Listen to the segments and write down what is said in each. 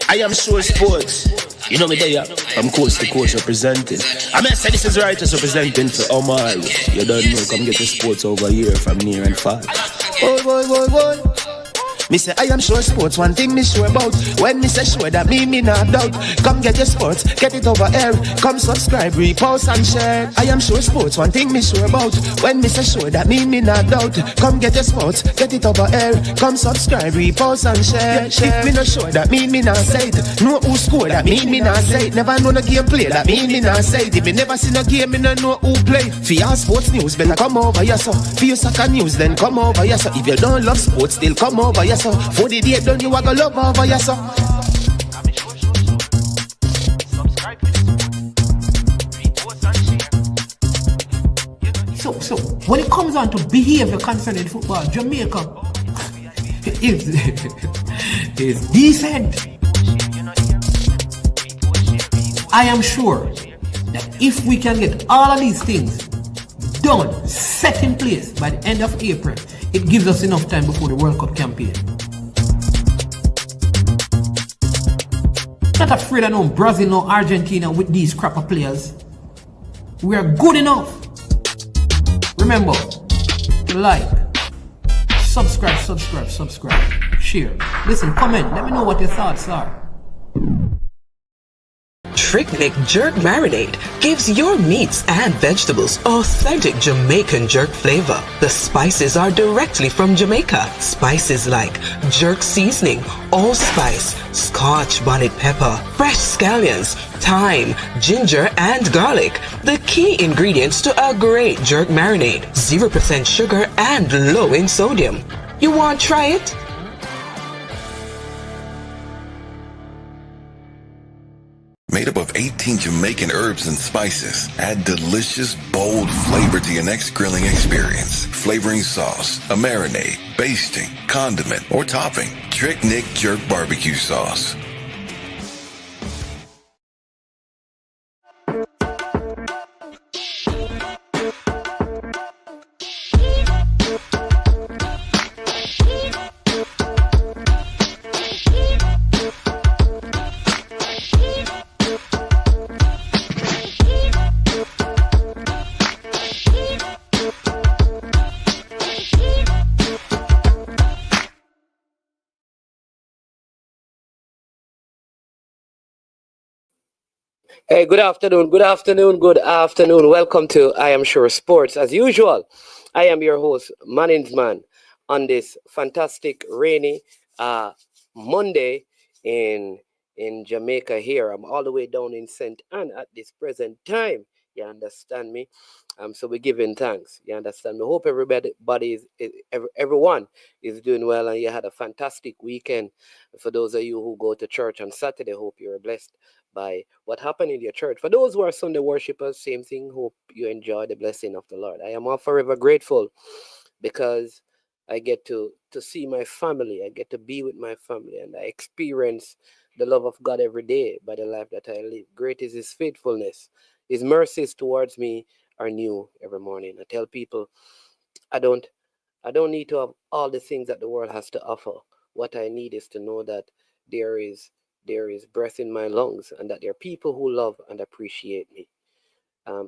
I am sure sports. You know me there, from coast to coast representing. I mean, I say this is righteous representing for Omar. You don't know, come get your sports over here from near and far. Boy. Me say I am sure sports, one thing me sure about. When me say sure, that me not doubt. Come get your sports, get it over here. Come subscribe, repost and share. I am sure sports, one thing me sure about. When me say sure, that me not doubt. Come get your sports, get it over here. Come subscribe, repost and share. If me not sure, that me not say it. Know who score, that me not say it. Never know no game play, that me not say it. If me never seen a game, me not know who play. For your sports news, better come over here so. For your soccer news, then come over here so. If you don't love sports, still come over here so. For the day done, you are gonna love over your son. So when it comes on to behavior concerning football, Jamaica is decent. I am sure that if we can get all of these things done, set in place by the end of April, it gives us enough time before the World Cup campaign. Not afraid of no Brazil, no Argentina with these crapper players. We are good enough. Remember to like, subscribe, share. Listen, comment, let me know what your thoughts are. Trick-Nick Jerk Marinade gives your meats and vegetables authentic Jamaican jerk flavor. The spices are directly from Jamaica. Spices like jerk seasoning, allspice, scotch bonnet pepper, fresh scallions, thyme, ginger, and garlic. The key ingredients to a great jerk marinade. 0% sugar and low in sodium. You want to try it? Made up of 18 Jamaican herbs and spices, add delicious, bold flavor to your next grilling experience. Flavoring sauce, a marinade, basting, condiment, or topping. Trick-Nick Jerk Barbecue Sauce. Hey, good afternoon. Welcome to I Am Sure Sports. As usual, I am your host, Man on this fantastic rainy Monday in Jamaica here. I'm all the way down in St. Anne at this present time. You understand me? So we're giving thanks. You understand me? Hope everyone is doing well and you had a fantastic weekend. For those of you who go to church on Saturday, hope you're blessed by what happened in your church. For those who are Sunday worshipers, same thing. Hope you enjoy the blessing of the Lord. I am all forever grateful because I get to see my family. I get to be with my family and I experience the love of God every day by the life that I live. Great is His faithfulness. His mercies towards me are new every morning. I tell people I don't need to have all the things that the world has to offer. What I need is to know that there is breath in my lungs and that there are people who love and appreciate me.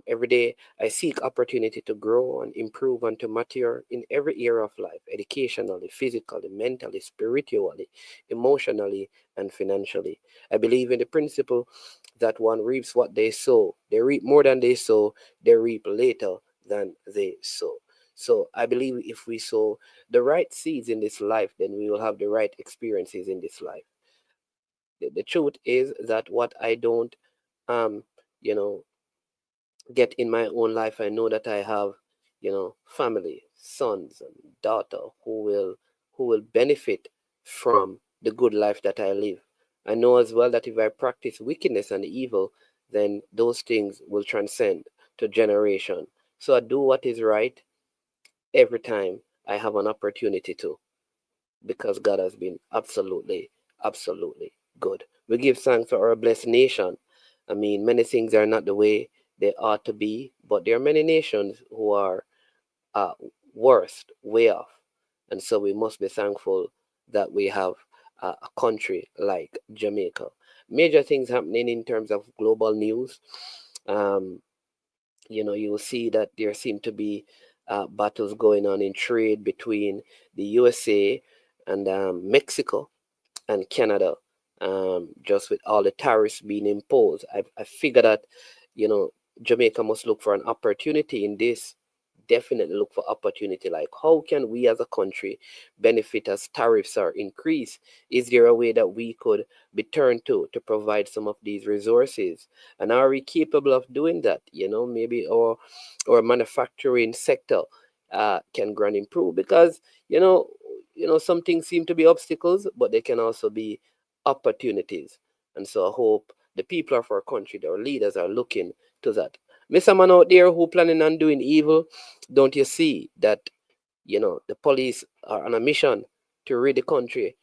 Every day, I seek opportunity to grow and improve and to mature in every area of life, educationally, physically, mentally, spiritually, emotionally, and financially. I believe in the principle that one reaps what they sow. They reap more than they sow. They reap later than they sow. So I believe if we sow the right seeds in this life, then we will have the right experiences in this life. The truth is that what I don't, get in my own life, I know that I have, family, sons and daughter who will benefit from the good life that I live. I know as well that if I practice wickedness and evil, then those things will transcend to generation. So I do what is right every time I have an opportunity to, because God has been absolutely good. We give thanks for our blessed nation. I mean, many things are not the way they ought to be, but there are many nations who are worst, way off. And so we must be thankful that we have a country like Jamaica. Major things happening in terms of global news. You know, you will see that there seem to be battles going on in trade between the USA and Mexico and Canada, just with all the tariffs being imposed. I figure that, you know, Jamaica must look for an opportunity in this. Definitely look for opportunity, like how can we as a country benefit as tariffs are increased? Is there a way that we could be turned to provide some of these resources, and are we capable of doing that? You know, maybe our manufacturing sector can grow and improve, because some things seem to be obstacles, but they can also be opportunities. And so I hope the people of our country, our leaders, are looking to that. Mr. Man out there who planning on doing evil, don't you see that, the police are on a mission to rid the country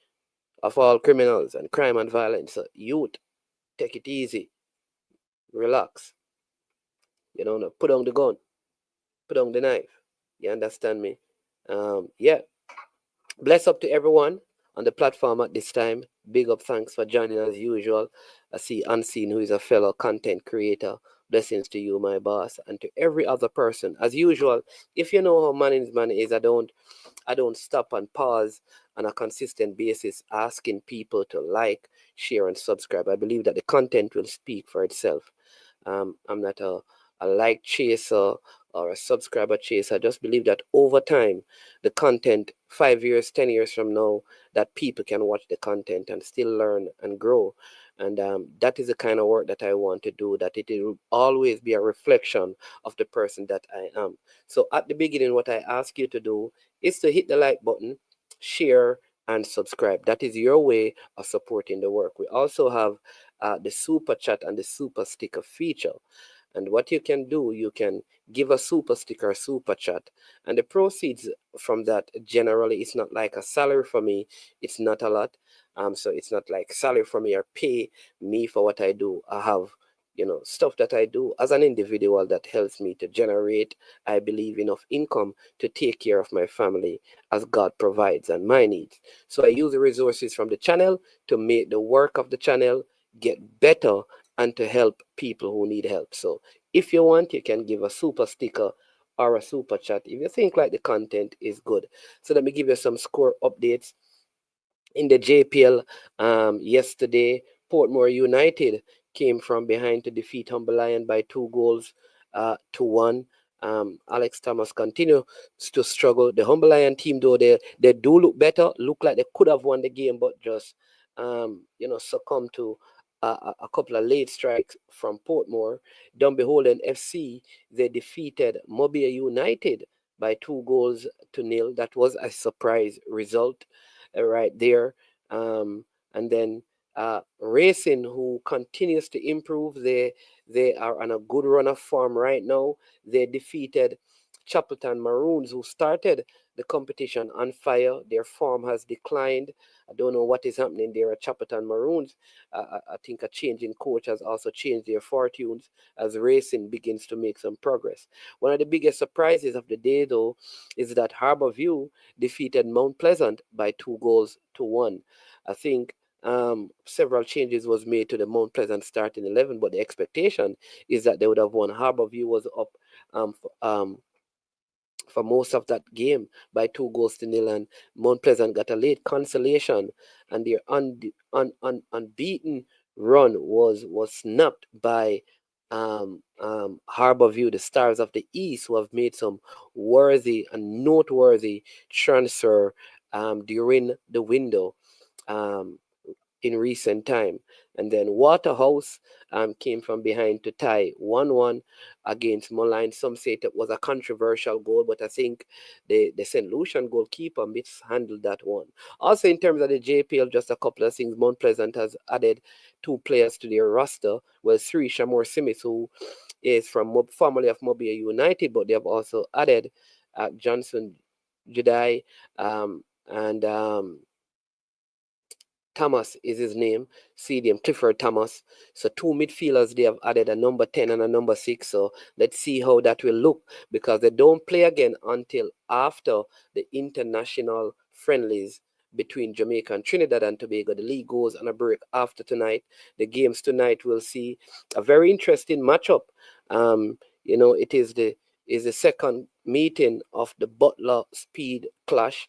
of all criminals and crime and violence? So youth, take it easy, relax. No, put down the gun, put down the knife. You understand me? Yeah. Bless up to everyone on the platform at this time. Big up, thanks for joining as usual. I see Unseen, who is a fellow content creator. Blessings to you, my boss, and to every other person. As usual, if you know how management is, I don't stop and pause on a consistent basis asking people to like, share, and subscribe. I believe that the content will speak for itself. I'm not a like chaser or a subscriber chaser. I just believe that over time, the content, 5 years, 10 years from now, that people can watch the content and still learn and grow. And that is the kind of work that I want to do, that it will always be a reflection of the person that I am. So at the beginning, what I ask you to do is to hit the like button, share, and subscribe. That is your way of supporting the work. We also have the super chat and the super sticker feature. And what you can do, you can give a super sticker, super chat, and the proceeds from that, generally, it's not like a salary for me. It's not a lot. So it's not like salary for me or pay me for what I do. I have, stuff that I do as an individual that helps me to generate, I believe, enough income to take care of my family as God provides and my needs. So I use the resources from the channel to make the work of the channel get better and to help people who need help. So if you want, you can give a super sticker or a super chat if you think like the content is good. So let me give you some score updates. In the JPL yesterday, Portmore United came from behind to defeat Humber Lion by 2 goals to 1. Alex Thomas continues to struggle. The Humber Lion team, though, they do look better, look like they could have won the game, but just succumb to a couple of late strikes from Portmore. Dunbeholden FC, they defeated Mobile United by 2 goals to 0. That was a surprise result right there. And then Racing, who continues to improve, they are on a good run of form right now. They defeated Chapelton Maroons, who started the competition on fire. Their form has declined. I don't know what is happening there at Chapelton Maroons. I think a change in coach has also changed their fortunes as Racing begins to make some progress. One of the biggest surprises of the day, though, is that Harbourview defeated Mount Pleasant by 2 goals to 1. I think several changes was made to the Mount Pleasant starting 11, but the expectation is that they would have won. Harbourview was up for most of that game by 2 goals to 0, and Mount Pleasant got a late consolation, and their unbeaten run was snapped by Harbourview, the Stars of the East, who have made some worthy and noteworthy transfer during the window in recent time. And then Waterhouse came from behind to tie 1-1 against Moline. Some say it was a controversial goal, but I think the St. Lucian goalkeeper mishandled that one. Also, in terms of the JPL, just a couple of things. Mount Pleasant has added 2 players to their roster. Well, 3, Shamor Simis, who is from formerly of Mobile United, but they have also added Johnson Judai and Thomas is his name. CDM Clifford Thomas. So 2 midfielders they have added, a number 10 and a number 6. So let's see how that will look, because they don't play again until after the international friendlies between Jamaica and Trinidad and Tobago. The league goes on a break after tonight. The games tonight will see a very interesting matchup. It is the second meeting of the Butler Speed Clash,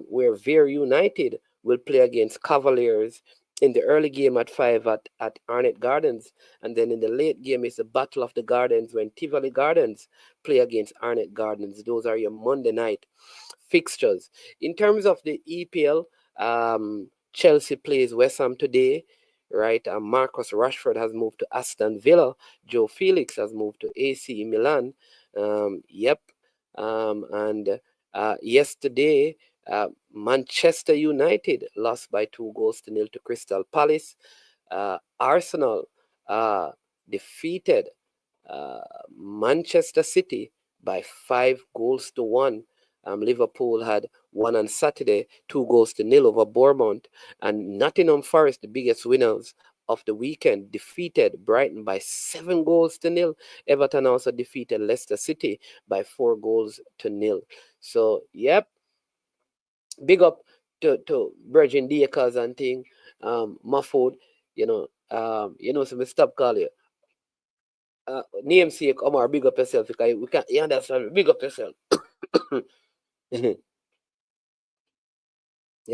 where Very United will play against Cavaliers in the early game at 5 at Arnett Gardens, and then in the late game is the Battle of the Gardens when Tivoli Gardens play against Arnett Gardens. Those are your Monday night fixtures. In terms of the EPL, Chelsea plays West Ham today, right? Marcus Rashford has moved to Aston Villa. Joe Felix has moved to AC Milan. And yesterday, Manchester United lost by 2-0 to Crystal Palace. Arsenal defeated Manchester City by 5-1. Liverpool had won on Saturday 2-0 over Bournemouth, and Nottingham Forest, the biggest winners of the weekend, defeated Brighton by 7-0. Everton also defeated Leicester City by 4-0. So, yep, big up to Virgin Dakers and thing. Mahfoud, so me stop call you. Namesake Omar, big up yourself because we can't, you understand? Big up yourself. You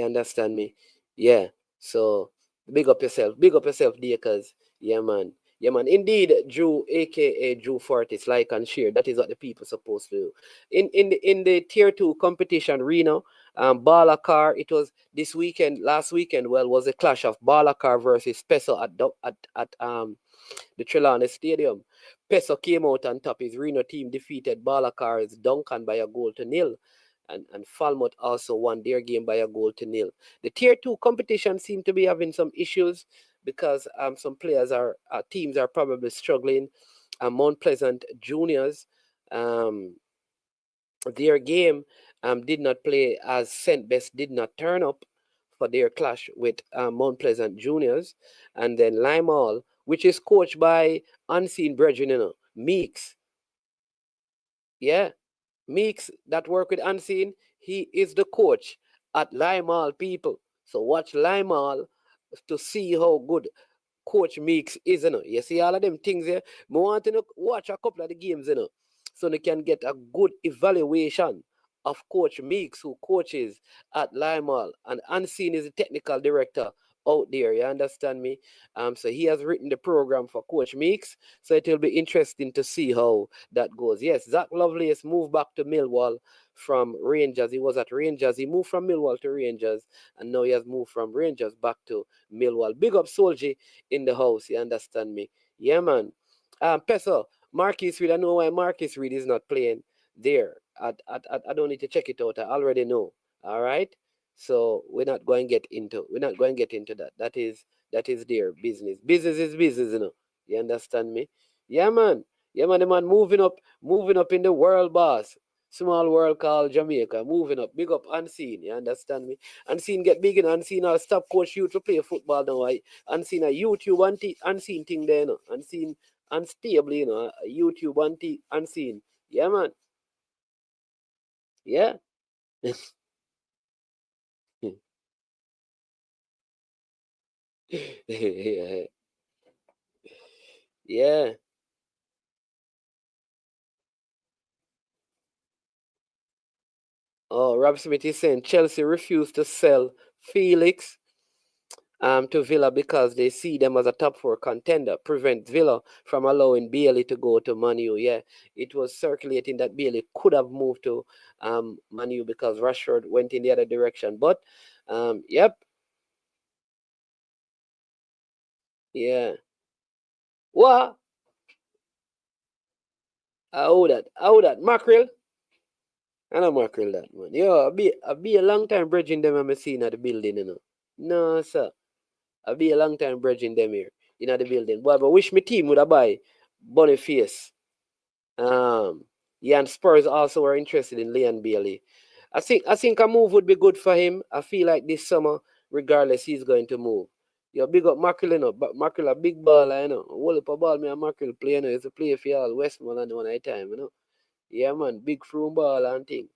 understand me? Yeah. So big up yourself, Dakers. Yeah, man. Yeah, man. Indeed, Drew, aka Drew Fortis, like and share. That is what the people supposed to do. In the tier 2 competition, Reno, Balakar, it was last weekend, was a clash of Balakar versus Peso at the Trelawney Stadium. Peso came out on top. His Reno team defeated Balakar's Duncan by 1-0. And Falmouth also won their game by 1-0. The tier 2 competition seemed to be having some issues because some teams are probably struggling. Mount Pleasant Juniors, their game did not play as St. Best did not turn up for their clash with Mount Pleasant Juniors. And then Limehall, which is coached by Unseen Brethren, Meeks. Yeah, Meeks that work with Unseen, he is the coach at Limehall, people. So watch Limehall to see how good Coach Meeks is, You see all of them things here? I want to watch a couple of the games, so they can get a good evaluation of Coach Meeks, who coaches at Limehall. And Unseen is the technical director out there, you understand me? So he has written the program for Coach Meeks, so it will be interesting to see how that goes. Yes, Zach Lovelace moved back to Millwall from Rangers. He was at Rangers. He moved from Millwall to Rangers, and now he has moved from Rangers back to Millwall. Big up Solji in the house, you understand me? Yeah, man. Peso, Marquis Reed, I know why Marquis Reed is not playing there. I don't need to check it out. I already know. All right. So we're not going to get into that. That is their business. Business is business. You understand me? Yeah, man. Yeah, man. The man moving up in the world, boss. Small world called Jamaica. Moving up. Big up Unseen. You understand me? Unseen get big, Unseen. I'll stop coach you to play football now. Unseen a YouTube Unseen thing there, Unseen unstable, YouTube Unseen. Yeah, man. Yeah. Yeah. Yeah. Oh, Rob Smith is saying Chelsea refused to sell Felix to Villa because they see them as a top 4 contender. Prevent Villa from allowing Bailey to go to Man U. Yeah, it was circulating that Bailey could have moved to Man U because Rashford went in the other direction. But yep. Yeah. What? How that? Mackerel? I know Mackerel that, man. Yo, I be a long time bridging them I'm seeing at the building. No, sir. I be a long time bridging them here in the building. But I wish my team would have buy Boniface. Yeah, and Spurs also were interested in Leon Bailey. I think a move would be good for him. I feel like this summer, regardless, he's going to move. Yo, big up Mackerel, but Mackerel a big baller, Whole up a ball me and Mackerel play, He's a play for all Westmoreland one at a time, Yeah, man, big Froome ball and thing.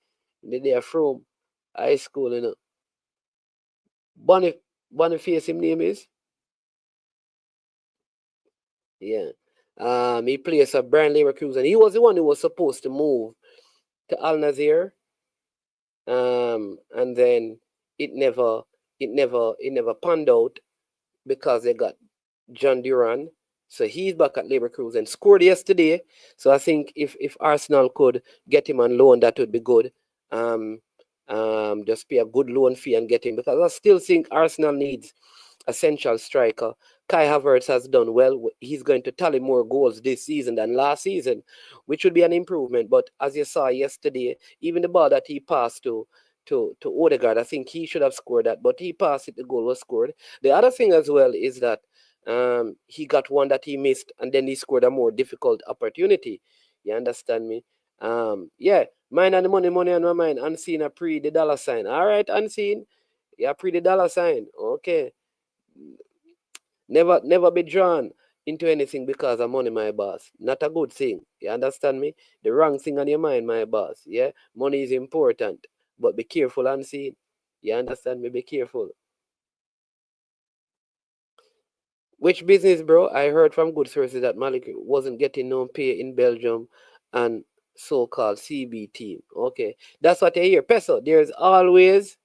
In the day of Froome, high school, Boniface, his name is. Yeah. He plays for Brian Leverkusen. He was the one who was supposed to move to Al Nazir. And then it never panned out because they got John Duran. So he's back at Leverkusen. Scored yesterday. So I think if Arsenal could get him on loan, that would be good. Just pay a good loan fee and get him, because I still think Arsenal needs a central striker. Kai Havertz has done well. He's going to tally more goals this season than last season, which would be an improvement. But as you saw yesterday, even the ball that he passed to Odegaard, I think he should have scored that, but he passed it, the goal was scored. The other thing as well is that he got one that he missed, and then he scored a more difficult opportunity. You understand me? Yeah, mine and the money on my mind. Unseen a pre the dollar sign. All right, unseen. Yeah, pre the dollar sign. Okay. Never be drawn into anything because of money, my boss. Not a good thing. You understand me? The wrong thing on your mind, my boss. Yeah, money is important, but be careful, unseen. You understand me? Be careful. Which business, bro? I heard from good sources that Malik wasn't getting no pay in Belgium and so-called CB team. Okay, that's what I hear. Peso, there's always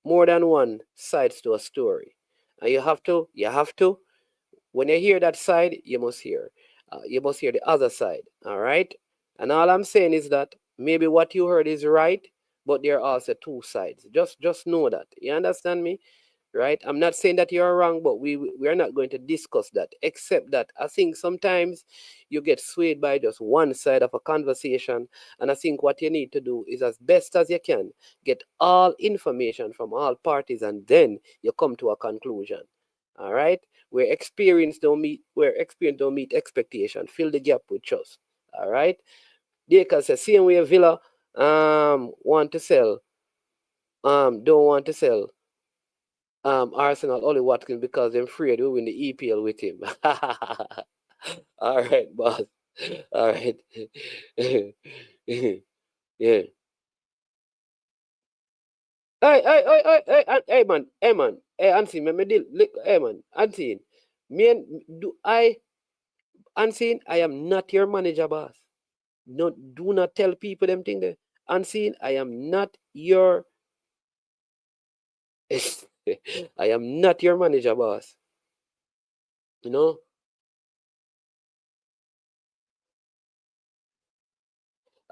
more than one sides to a story, and you have to. When you hear that side, you must hear the other side. All right. And all I'm saying is that maybe what you heard is right, but there are also two sides. Just know that. You understand me? Right? I'm not saying that you're wrong, but we are not going to discuss that, except that I think sometimes you get swayed by just one side of a conversation. And I think what you need to do is, as best as you can, get all information from all parties, and then you come to a conclusion. All right? Where experience don't meet expectation. Fill the gap with trust. All right? They can say same way Villa want to sell, don't want to sell Arsenal Ollie Watkins because they're afraid we win the EPL with him. All right, boss. All right. Yeah. Hey, man. Hey, man. Hey, Auntie, me deal. Hey, man. Auntie, me and Auntie, I am not your manager, boss. No, do not tell people them thing there. Auntie, I am not your. I am not your manager, boss. You know.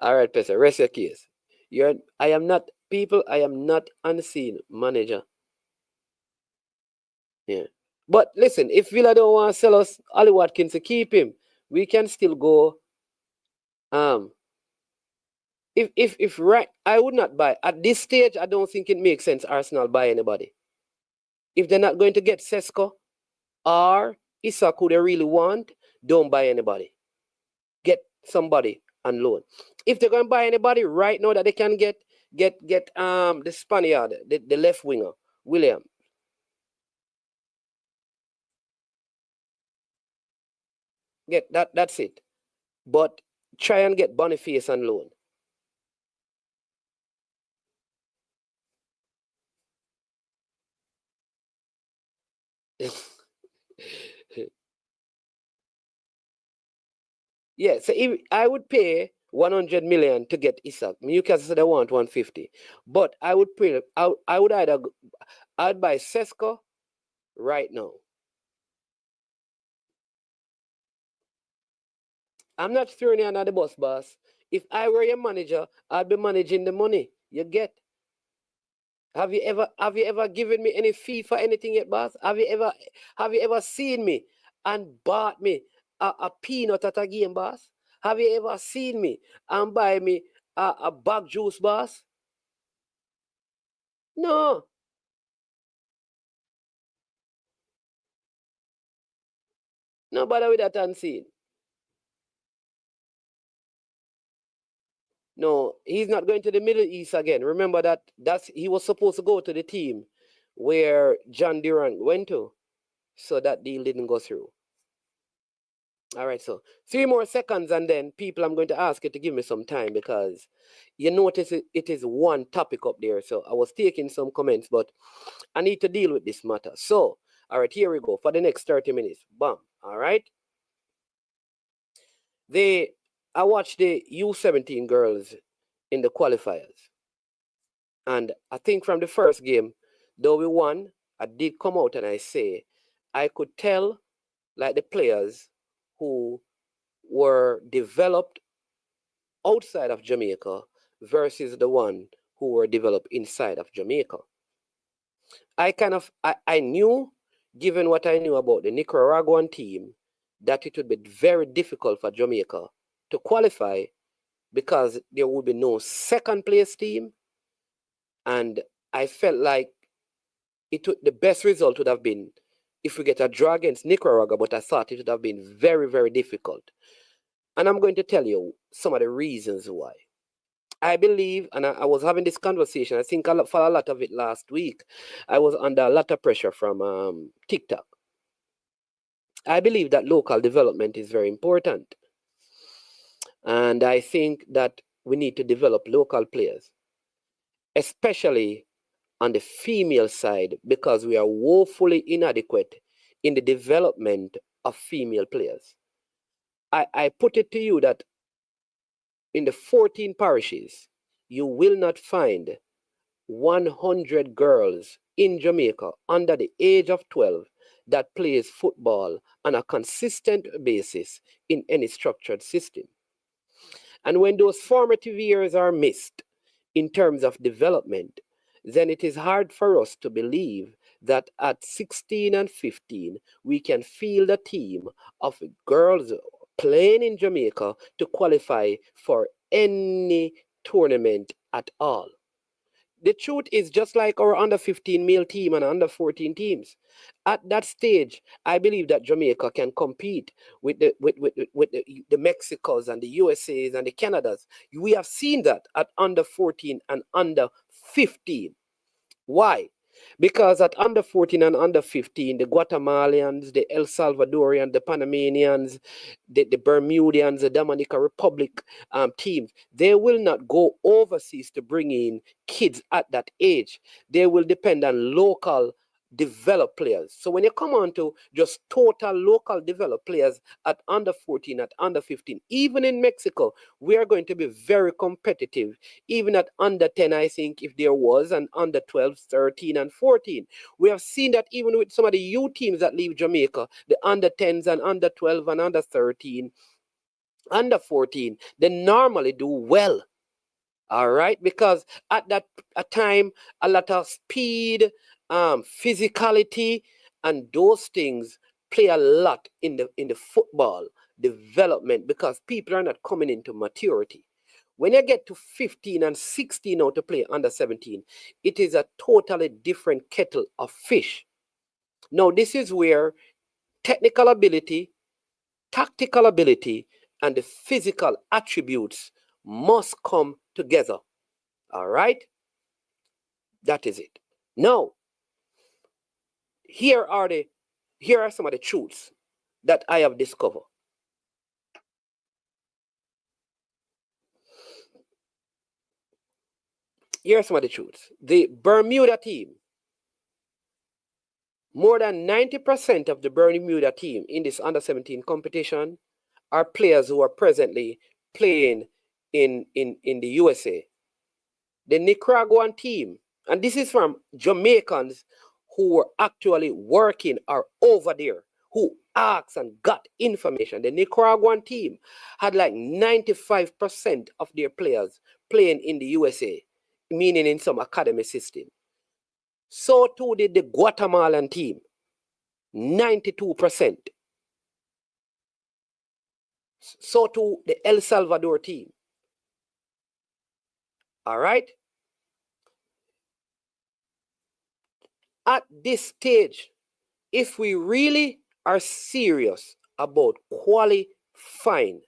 All right, Pesa, rest your case. I am not, people, I am not unseen manager. Yeah. But listen, if Villa don't want to sell us Ollie Watkins to keep him, we can still go. Um, if right, I would not buy at this stage. I don't think it makes sense Arsenal buy anybody. If they're not going to get Sesko or Isak, who they really want, don't buy anybody. Get somebody on loan. If they're going to buy anybody right now that they can get the Spaniard, the left winger, William. Get that. That's it. But try and get Boniface on loan. Yeah. So if I would pay 100 million to get Isak, Newcastle said they want 150, but I would pay. I would I'd buy Sesko right now. I'm not throwing you under the bus, boss. If I were your manager, I'd be managing the money. You get. Have you ever given me any fee for anything yet, boss? Have you ever seen me and bought me a peanut at a game, boss? Have you ever seen me and buy me a bag juice, boss? No. No bother with that unseen. No, he's not going to the Middle East again. Remember that's he was supposed to go to the team where John Durant went to. So that deal didn't go through. All right, so 3 more seconds, and then people, I'm going to ask you to give me some time because you notice it is one topic up there. So I was taking some comments, but I need to deal with this matter. So, all right, here we go for the next 30 minutes. Bam. All right. I watched the U17 girls in the qualifiers. And I think from the first game, though we won, I did come out and I say, I could tell like the players who were developed outside of Jamaica versus the one who were developed inside of Jamaica. I knew, given what I knew about the Nicaraguan team, that it would be very difficult for Jamaica to qualify because there would be no second place team. And I felt like the best result would have been if we get a draw against Nicaragua, but I thought it would have been very, very difficult. And I'm going to tell you some of the reasons why. I believe, and I was having this conversation, I think for a lot of it last week, I was under a lot of pressure from TikTok. I believe that local development is very important. And I think that we need to develop local players, especially on the female side, because we are woefully inadequate in the development of female players. I put it to you that in the 14 parishes, you will not find 100 girls in Jamaica under the age of 12 that plays football on a consistent basis in any structured system. And when those formative years are missed in terms of development, then it is hard for us to believe that at 16 and 15, we can field a team of girls playing in Jamaica to qualify for any tournament at all. The truth is, just like our under 15 male team and under 14 teams, at that stage, I believe that Jamaica can compete with the Mexicos and the USAs and the Canadas. We have seen that at under 14 and under 15. Why? Because at under 14 and under 15, the Guatemalans, the El Salvadorians, the Panamanians, the Bermudians, the Dominican Republic teams, they will not go overseas to bring in kids at that age. They will depend on local developed players. So when you come on to just total local developed players at under 14, at under 15, even in Mexico, we are going to be very competitive. Even at under 10, I think if there was, and under 12, 13, and 14. We have seen that even with some of the U teams that leave Jamaica, the under 10s and under 12 and under 13, under 14, they normally do well. All right, because at that time, a lot of speed, physicality, and those things play a lot in the football development because people are not coming into maturity. When you get to 15 and 16 now to play under 17, it is a totally different kettle of fish. Now, this is where technical ability, tactical ability, and the physical attributes must come together. All right? That is it. Now, here are some of the truths that I have discovered. Here are some of the truths. The Bermuda team, more than 90% of the Bermuda team in this under 17 competition are players who are presently playing in the USA. The Nicaraguan team, and this is from Jamaicans who were actually working or over there, who asked and got information. The Nicaraguan team had like 95% of their players playing in the USA, meaning in some academy system. So too did the Guatemalan team, 92%. So too the El Salvador team. All right? At this stage, if we really are serious about qualifying,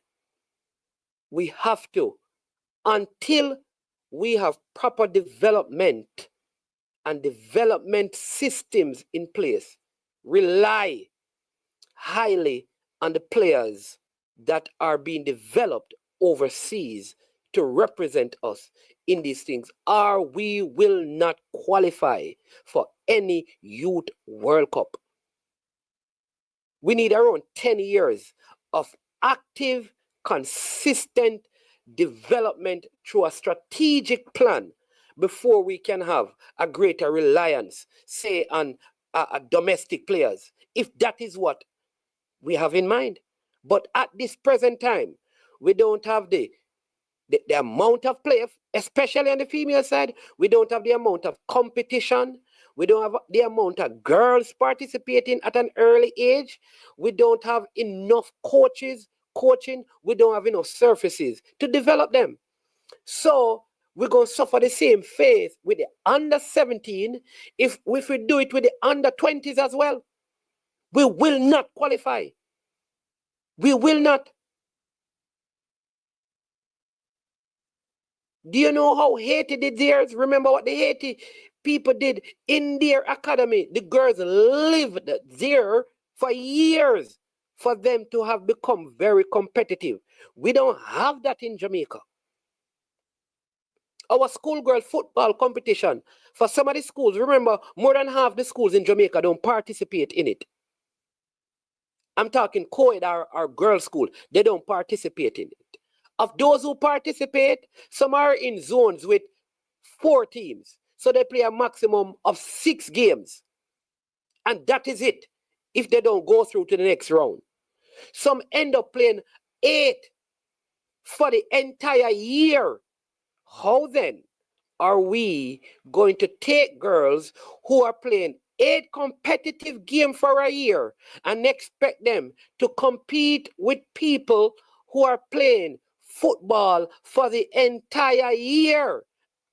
we have to, until we have proper development and development systems in place, rely highly on the players that are being developed overseas to represent us in these things, or we will not qualify for any Youth World Cup. We need around 10 years of active, consistent development through a strategic plan before we can have a greater reliance, say, on domestic players, if that is what we have in mind. But at this present time, we don't have the amount of players, especially on the female side. We don't have the amount of competition. We don't have the amount of girls participating at an early age. We don't have enough coaching. We don't have enough surfaces to develop them. So we're going to suffer the same fate with the under 17 if we do it with the under 20s as well. We will not qualify. We will not. Do you know how Haiti did theirs? Remember what the Haiti people did in their academy? The girls lived there for years for them to have become very competitive. We don't have that in Jamaica. Our schoolgirl football competition, for some of the schools, remember, more than half the schools in Jamaica don't participate in it. I'm talking co-ed or girls' school. They don't participate in it. Of those who participate, some are in zones with 4 teams. So they play a maximum of 6 games. And that is it, if they don't go through to the next round. Some end up playing 8 for the entire year. How then are we going to take girls who are playing 8 competitive games for a year and expect them to compete with people who are playing football for the entire year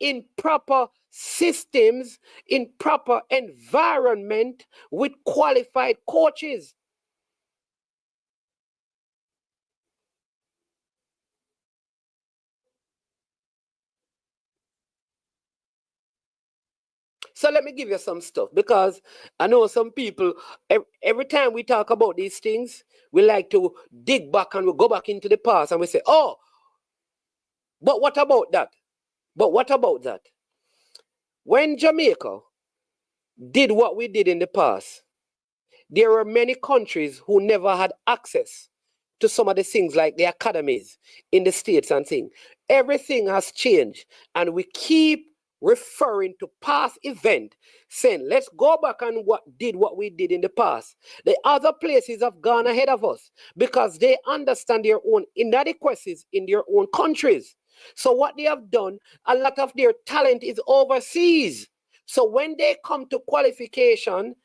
in proper systems, in proper environment with qualified coaches? So let me give you some stuff, because I know some people, every time we talk about these things, we like to dig back and we go back into the past and we say, oh, but what about that? But what about that? When Jamaica did what we did in the past, there were many countries who never had access to some of the things like the academies in the States and things. Everything has changed, and we keep referring to past event, saying, let's go back and what we did in the past. The other places have gone ahead of us because they understand their own inadequacies in their own countries. So what they have done, a lot of their talent is overseas. So when they come to qualification,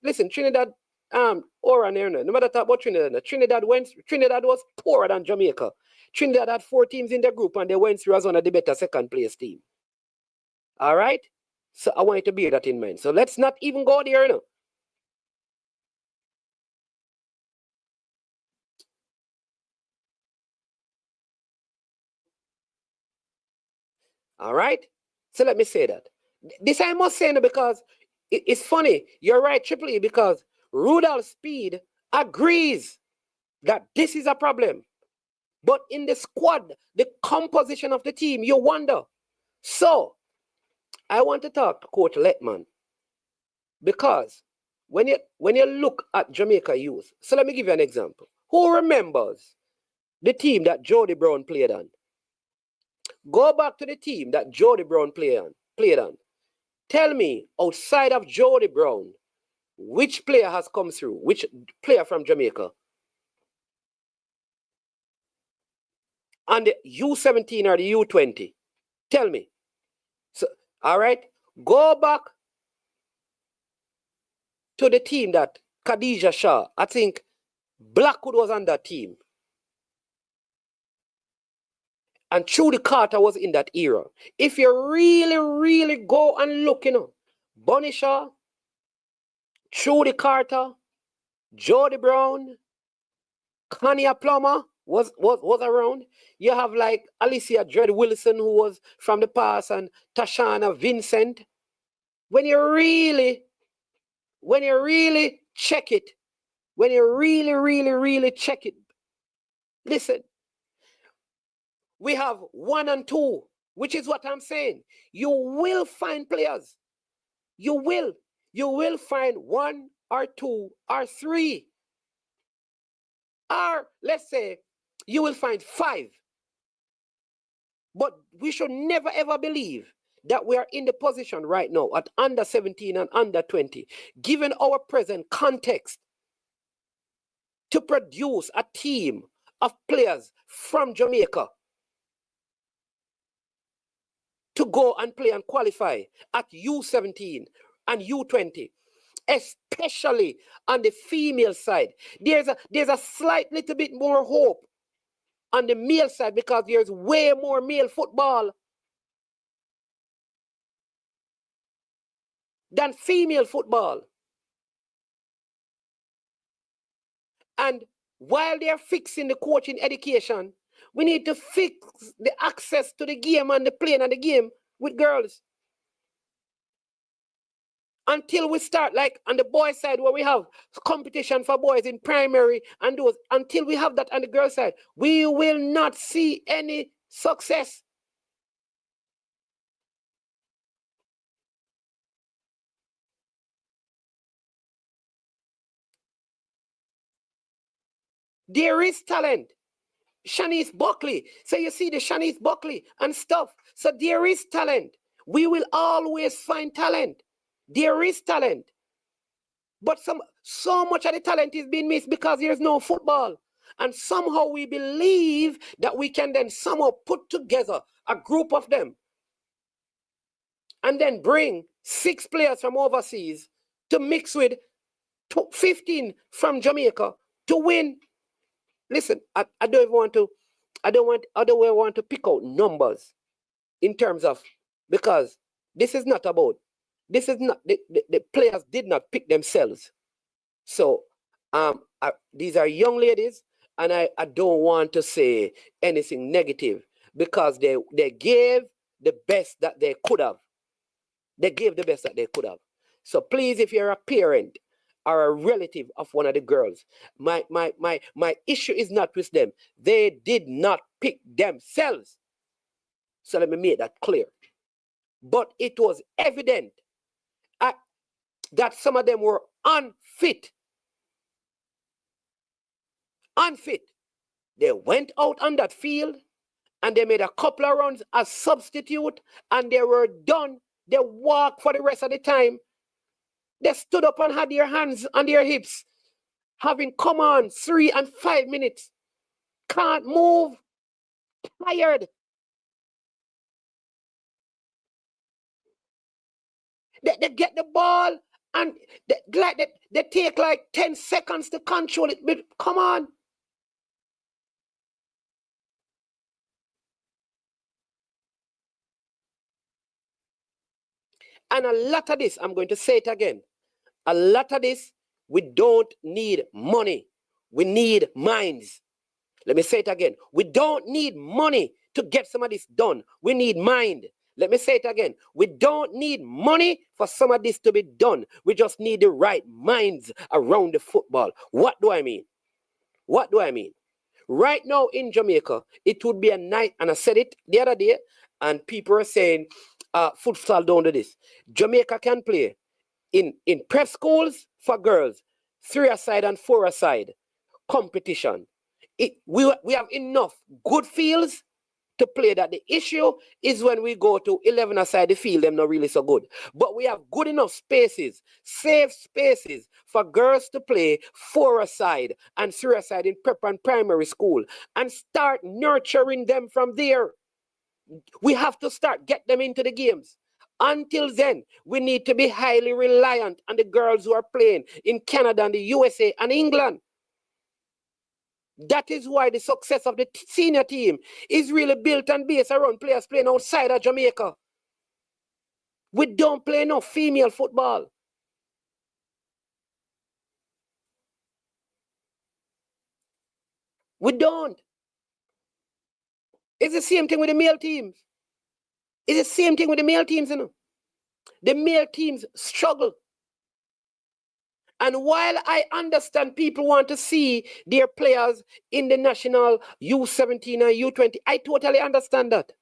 listen, Trinidad, no matter talk about Trinidad. Trinidad was poorer than Jamaica. Trinidad had 4 teams in the group and they went through as one of the better second place team. All right? So I want you to bear that in mind. So let's not even go there now. All right? So let me say that. This I must say now because it's funny. You're right, Triple E, because Rudolph Speed agrees that this is a problem. But in the squad, the composition of the team, you wonder. So I want to talk to Coach LETTMAN, because when you look at Jamaica youth, so let me give you an example. Who remembers the team that Jody Brown played on? Go back to the team that Jody Brown played on. Tell me, outside of Jody Brown, which player has come through? Which player from Jamaica? On the U17 or the U20? Tell me. So, all right, go back to the team that Khadija Shah, I think Blackwood was on that team. And Trudy Carter was in that era. If you really, really go and look, Bonnie Shaw, Trudy Carter, Jody Brown, Kanye Plummer was around. You have like Alicia Dredd Wilson, who was from the past, and Tashana Vincent. When you really check it, when you really, really, really check it, listen, we have 1 and 2, which is what I'm saying. You will find players. You will find 1 or 2 or 3. Or let's say you will find 5. But we should never ever believe that we are in the position right now at under 17 and under 20, given our present context, to produce a team of players from Jamaica to go and play and qualify at U17 and U20, especially on the female side. There's a slight little bit more hope on the male side because there's way more male football than female football. And while they're fixing the coaching education, we need to fix the access to the game and the playing of the game with girls. Until we start, like on the boys' side, where we have competition for boys in primary and those, until we have that on the girls' side, we will not see any success. There is talent. Shanice Buckley. So you see the Shanice Buckley and stuff. So there is talent. We will always find talent. There is talent. But so much of the talent is being missed because there's no football. And somehow we believe that we can then somehow put together a group of them and then bring 6 players from overseas to mix with 15 from Jamaica to win. Listen, I don't want to pick out numbers in terms of, because this is not, the players did not pick themselves. So these are young ladies, and I don't want to say anything negative because they gave the best that they could have. They gave the best that they could have. So please, if you're a parent or a relative of one of the girls, my issue is not with them. They did not pick themselves. So let me make that clear. But it was evident that some of them were unfit. Unfit. They went out on that field and they made a couple of runs as substitute and they were done. They walked for the rest of the time. They stood up and had their hands on their hips, having come on 3 and 5 minutes. Can't move, tired. They get the ball and they take like 10 seconds to control it. But come on. And a lot of this, I'm going to say it again, a lot of this, we don't need money. We need minds. Let me say it again. We don't need money to get some of this done. We need mind. Let me say it again. We don't need money for some of this to be done. We just need the right minds around the football. What do I mean? What do I mean? Right now in Jamaica, it would be a night, and I said it the other day, and people are saying, futsal don't do this. Jamaica can play in prep schools for girls, 3-a-side and 4-a-side competition. We have enough good fields to play that. The issue is when we go to 11-a-side, the field, them not really so good. But we have good enough spaces, safe spaces for girls to play 4-a-side and 3-a-side in prep and primary school and start nurturing them from there. We have to get them into the games. Until then, we need to be highly reliant on the girls who are playing in Canada and the USA and England. That is why the success of the senior team is really built and based around players playing outside of Jamaica. We don't play enough female football. We don't. It's the same thing with the male teams. It's the same thing with the male teams, you know. The male teams struggle. And while I understand people want to see their players in the national U17 and U20, I totally understand that.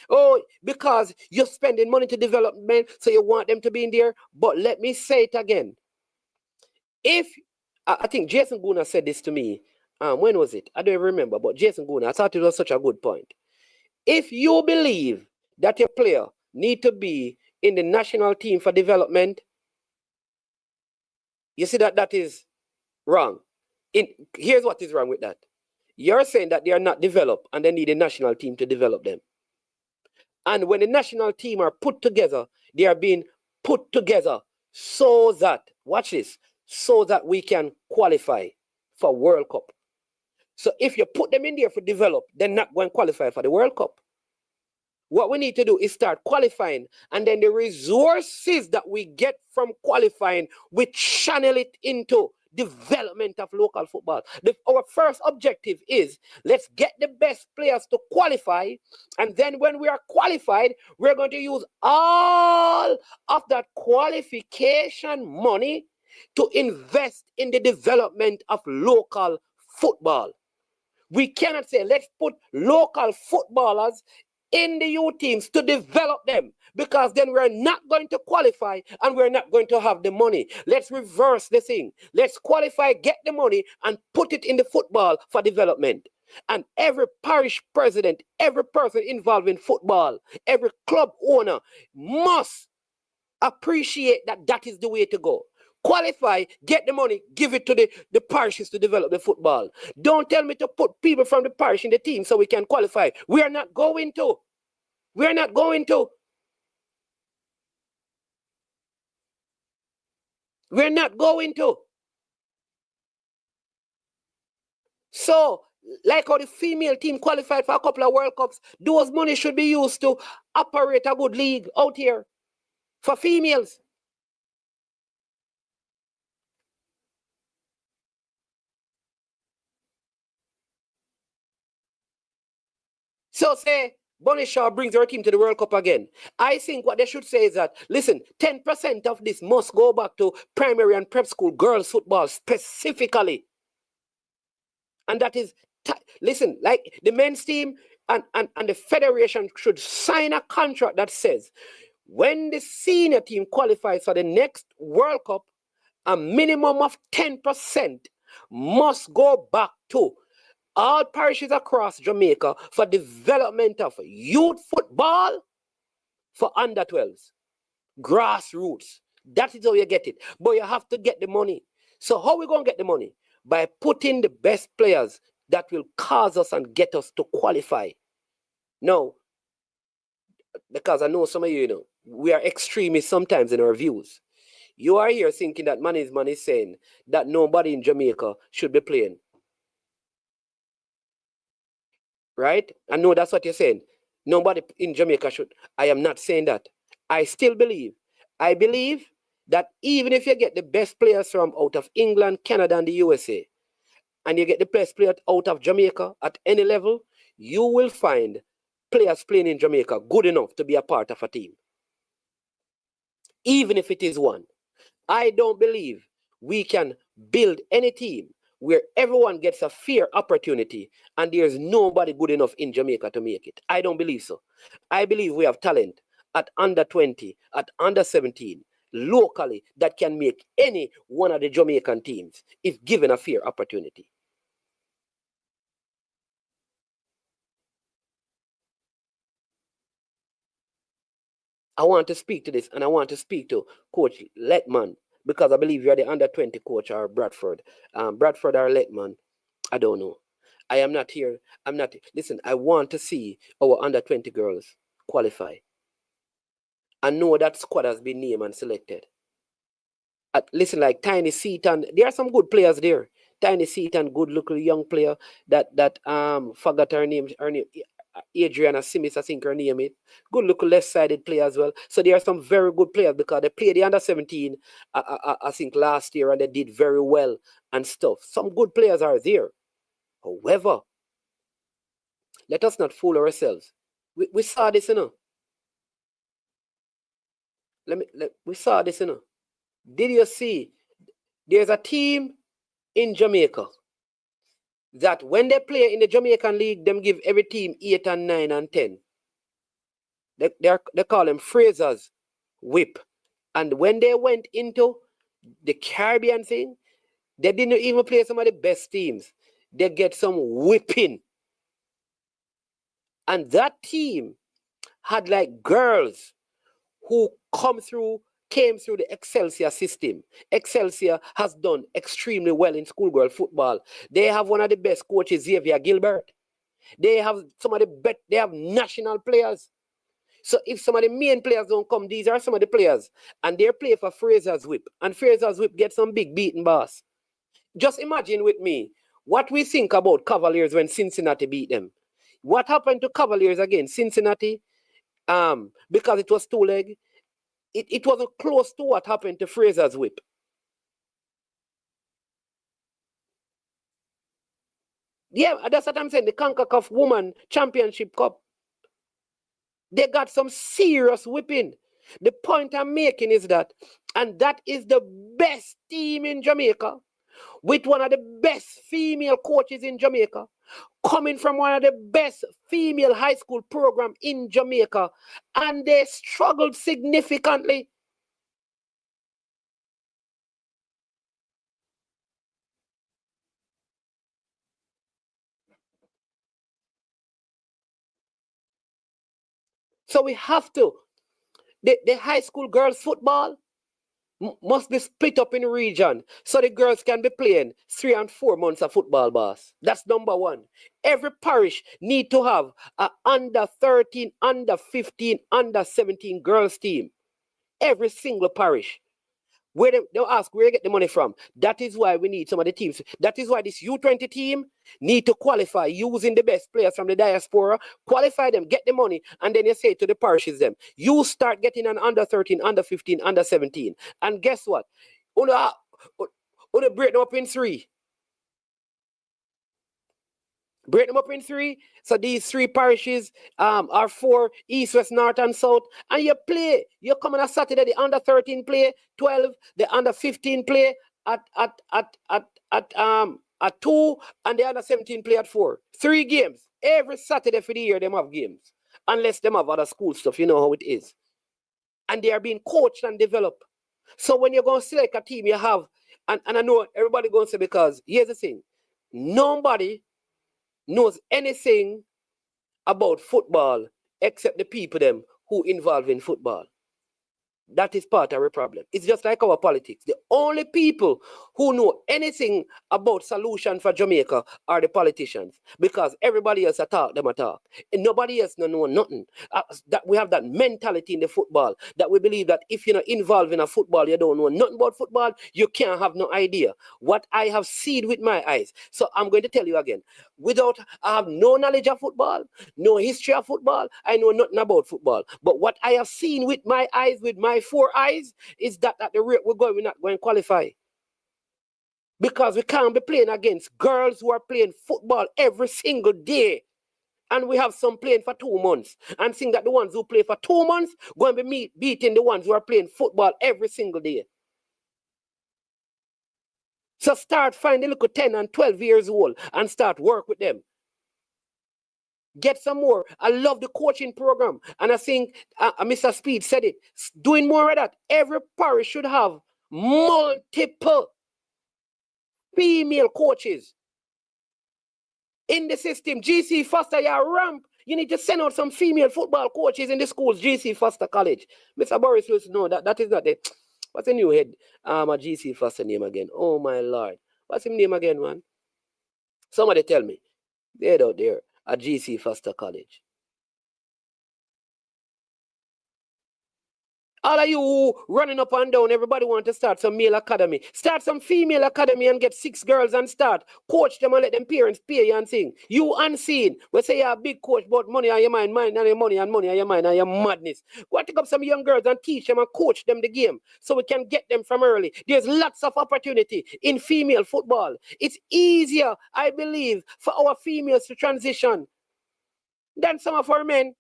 Oh, because you're spending money to development, so you want them to be in there. But let me say it again. If I think Jason Guna said this to me, when was it? I don't even remember, but Jason Guna, I thought it was such a good point. If you believe that your player need to be in the national team for development, you see that is wrong. Here's what is wrong with that. You're saying that they are not developed and they need a national team to develop them. And when the national team are put together, they are being put together so that, watch this, so that we can qualify for World Cup. So if you put them in there for develop, they're not going to qualify for the World Cup. What we need to do is start qualifying, and then the resources that we get from qualifying, we channel it into development of local football. Our first objective is let's get the best players to qualify, and then when we are qualified, we're going to use all of that qualification money to invest in the development of local football. We cannot say let's put local footballers in the youth teams to develop them, because then we're not going to qualify and we're not going to have the money. Let's reverse the thing. Let's qualify, get the money, and put it in the football for development. And every parish president, every person involved in football, every club owner must appreciate that that is the way to go. Qualify, get the money, give it to the parishes to develop the football. Don't tell me to put people from the parish in the team so we can qualify. We are not going to. We are not going to. We're not going to. So, like how the female team qualified for a couple of World Cups, those money should be used to operate a good league out here for females. So say Bonnie Shaw brings her team to the World Cup again. I think what they should say is that, listen, 10% of this must go back to primary and prep school girls football specifically. And that is, listen, like the men's team and the federation should sign a contract that says when the senior team qualifies for the next World Cup, a minimum of 10% must go back to all parishes across Jamaica for development of youth football for under 12s. Grassroots. That is how you get it. But you have to get the money. So how are we going to get the money? By putting the best players that will cause us and get us to qualify. Now, because I know some of you, we are extremists sometimes in our views. You are here thinking that money is money, saying that nobody in Jamaica should be playing. Right? I know that's what you're saying. Nobody in Jamaica should. I am not saying that. I still believe. I believe that even if you get the best players from out of England, Canada, and the USA, and you get the best players out of Jamaica at any level, you will find players playing in Jamaica good enough to be a part of a team. Even if it is one. I don't believe we can build any team where everyone gets a fair opportunity and there's nobody good enough in Jamaica to make it. I don't believe so. I believe we have talent at under 20, at under 17, locally, that can make any one of the Jamaican teams if given a fair opportunity. I want to speak to this, and I want to speak to Coach LETTMAN, because I believe you're the under 20 coach, or Bradford. Bradford or LETTMAN, I don't know. I am not here. Listen, I want to see our under 20 girls qualify. I know that squad has been named and selected. Listen, like Tiny Seaton, there are some good players there. Tiny Seaton, good looking young player that forgot her name. Adriana Simis, I think her name is. Good looking left-sided player as well. So there are some very good players because they played the under 17, I think last year, and they did very well and stuff. Some good players are there. However, let us not fool ourselves. We saw this, we saw this, Did you see There's a team in Jamaica that when they play in the Jamaican League, them give every team 8 and 9 and 10. They call them Fraser's Whip. And when they went into the Caribbean thing, they didn't even play some of the best teams. They get some whipping. And that team had like girls who came through the Excelsior system. Excelsior has done extremely well in schoolgirl football. They have one of the best coaches, Xavier Gilbert. They have some of the best, they have national players. So if some of the main players don't come, these are some of the players. And they play for Fraser's Whip. And Fraser's Whip gets some big beating boss. Just imagine with me what we think about Cavaliers when Cincinnati beat them. What happened to Cavaliers against Cincinnati? Because it was two-leg, it wasn't close to what happened to Fraser's Whip. Yeah, that's what I'm saying. The CONCACAF Women Championship Cup. They got some serious whipping. The point I'm making is that, and that is the best team in Jamaica, with one of the best female coaches in Jamaica, coming from one of the best female high school program in Jamaica, and they struggled significantly. So we have to, the high school girls football must be split up in region so the girls can be playing 3 and 4 months of football, boss. That's number one. Every parish need to have a under 13, under 15, under 17 girls team. Every single parish. Where they'll ask where you get the money from. That is why we need some of the teams. That is why this U20 team need to qualify using the best players from the diaspora, qualify them, get the money, and then you say to the parishes them, you start getting an under 13, under 15, under 17. And guess what? Una break them up in 3. Break them up in 3. So these 3 parishes are 4, east, west, north, and south. And you play. You come on a Saturday, the under 13 play 12, the under 15 play at 2, and the under 17 play at 4. 3 games. Every Saturday for the year, them have games. Unless them have other school stuff, you know how it is. And they are being coached and developed. So when you're going to select a team, you have, and I know everybody going to say, because here's the thing. Nobody knows anything about football except the people them who involved in football. That is part of the problem. It's just like our politics. The only people who know anything about solution for Jamaica are the politicians, because everybody else attack them attack. And nobody else know nothing. That we have that mentality in the football, that we believe that if you're not involved in a football, you don't know nothing about football, you can't have no idea. What I have seen with my eyes. So I'm going to tell you again, I have no knowledge of football, no history of football, I know nothing about football. But what I have seen with my eyes, with my 4 eyes, is that at the rate we're not going to qualify. Because we can't be playing against girls who are playing football every single day. And we have some playing for 2 months. And think that the ones who play for 2 months going to be beating the ones who are playing football every single day. So start finding little 10 and 12 years old and start work with them. Get some more. I love the coaching program. And I think Mr. Speed said it. Doing more of that. Every parish should have multiple female coaches in the system. GC Foster, your ramp. You need to send out some female football coaches in the schools. GC Foster College. Mr. Boris Lewis, no, that is not it. What's the new head? A GC Foster name again. Oh my Lord. What's his name again, man? Somebody tell me. They're out there at GC Foster College. All of you who running up and down, everybody want to start some male academy. Start some female academy and get 6 girls and start. Coach them and let them parents pay you and sing. You unseen. We say you're a big coach, but money on your mind, mind on your money, and money on your mind and your madness. Go and take up some young girls and teach them and coach them the game so we can get them from early. There's lots of opportunity in female football. It's easier, I believe, for our females to transition than some of our men.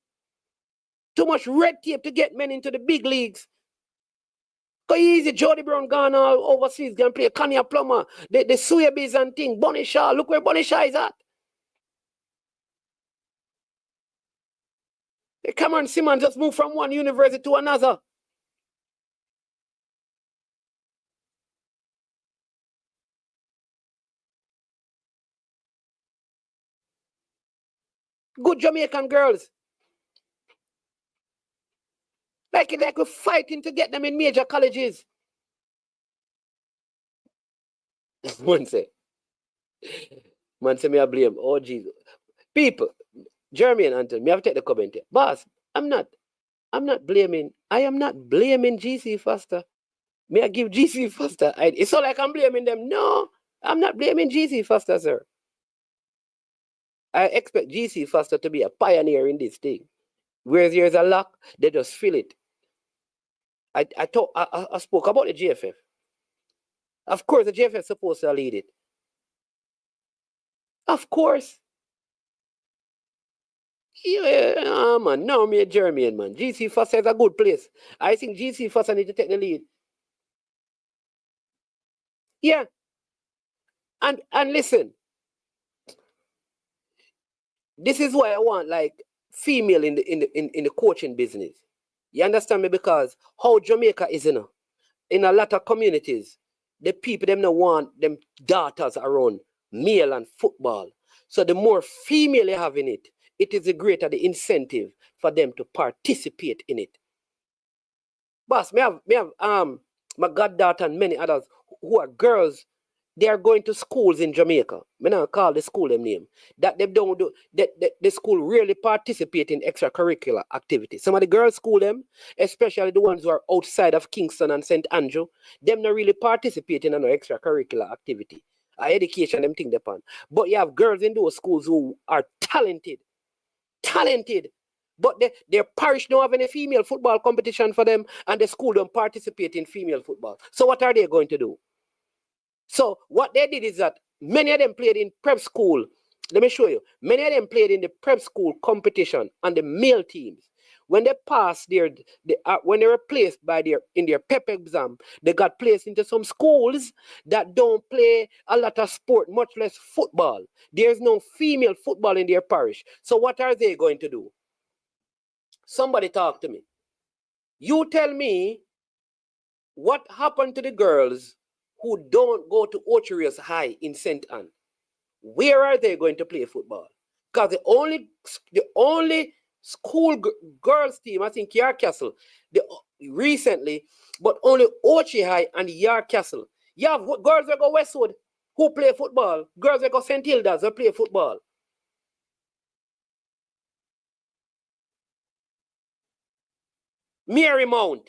Too much red tape to get men into the big leagues. Go easy, Jody Brown gone all overseas, gonna play Kanye Plummer, the Suyabees and thing, Bonnie Shaw. Look where Bonnie Shaw is at. Cameron Simmons just moved from one university to another. Good Jamaican girls. Like we're fighting to get them in major colleges. Man say me I blame. Oh Jesus. People, Jeremy and Anton, me have to take the comment here. Boss, I am not blaming GC Foster. May I give GC Foster? It's not like I'm blaming them. No, I'm not blaming GC Foster, sir. I expect GC Foster to be a pioneer in this thing. Where there's a lack, they just fill it. I spoke about the GFF. Of course, the GFF is supposed to lead it. Of course. Yeah, man. No, me a Jeremy, man. GC Foster is a good place. I think GC Foster need to take the lead. Yeah. And listen. This is why I want like female in the coaching business. You understand me? Because how Jamaica is in a lot of communities, the people them don't want them daughters around male and football. So the more female you have in it, it is the greater the incentive for them to participate in it. Boss, me have my goddaughter and many others who are girls. They are going to schools in Jamaica. Me not call the school them name. That they don't do. The school really participate in extracurricular activities. Some of the girls' school them, especially the ones who are outside of Kingston and St. Andrew, them not really participate in an extracurricular activity. Education them think upon. But you have girls in those schools who are talented. But their parish don't have any female football competition for them, and the school don't participate in female football. So what are they going to do? So what they did is that many of them played in prep school. Let me show you. Many of them played in the prep school competition on the male teams. When they passed when they were placed in their PEP exam, they got placed into some schools that don't play a lot of sport, much less football. There's no female football in their parish. So what are they going to do? Somebody talk to me. You tell me what happened to the girls who don't go to Ocherios High in St. Anne. Where are they going to play football? Because the only school girls team, I think Yarcastle, recently, but only Ochi High and Yarcastle. You have girls that go Westwood who play football. Girls that go St. Hilda's who play football. Marymount.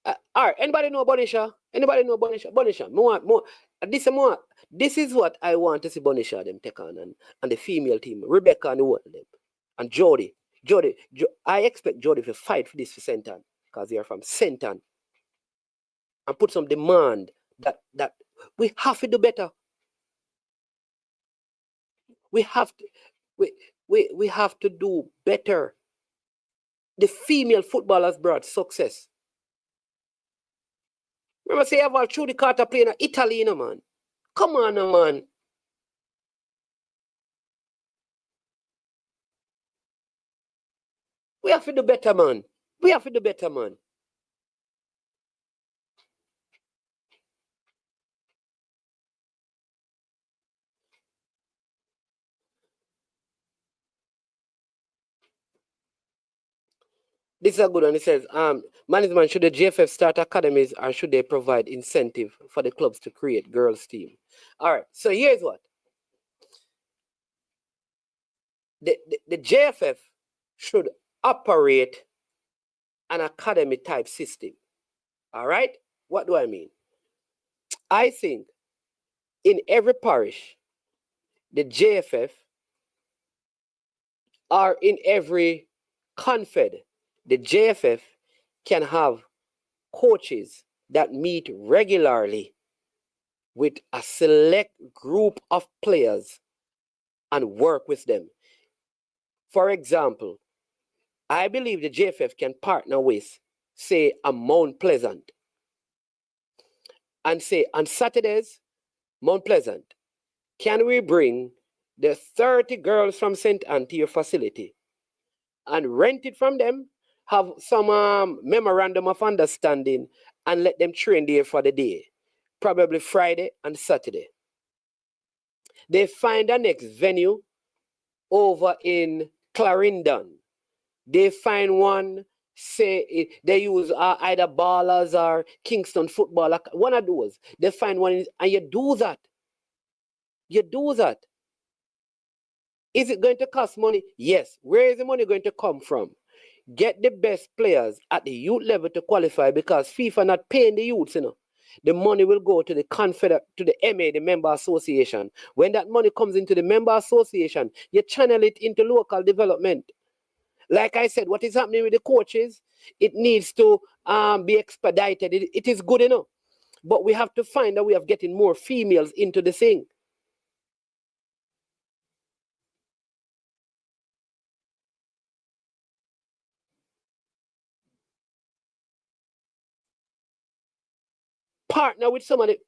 All right. Anybody know Bonisha? Anybody know Bonisha? Bonisha. More. This is what I want to see Bonisha them take on and the female team. Rebecca and the one of them. And Jody. I expect Jody to fight for this for St. Anne because they are from St. Anne. And put some demand that we have to do better. We have to do better. The female footballers brought success. Remember, say Eval through the Carter playing in Italy, you know, man. Come on, man. We have to do better, man. This is a good one. It says, management, should the GFF start academies or should they provide incentive for the clubs to create girls' team? All right, so here's what. The GFF should operate an academy type system. All right? What do I mean? I think in every parish, the JFF or in every confed, the JFF can have coaches that meet regularly with a select group of players and work with them. For example, I believe the JFF can partner with, say, a Mount Pleasant and say, on Saturdays, Mount Pleasant, can we bring the 30 girls from St. Anne to your facility and rent it from them, have some memorandum of understanding, and let them train there for the day, probably Friday and Saturday. They find a next venue over in Clarendon. They find one, say they use either Ballers or Kingston Football, like one of those. They find one, and you do that. You do that. Is it going to cost money? Yes. Where is the money going to come from? Get the best players at the youth level to qualify, because FIFA not paying the youths, The money will go to the to the MA, the member association. When that money comes into the member association, you channel it into local development. Like I said, what is happening with the coaches, it needs to be expedited. It is good enough. But we have to find a way of getting more females into the thing. Partner with somebody,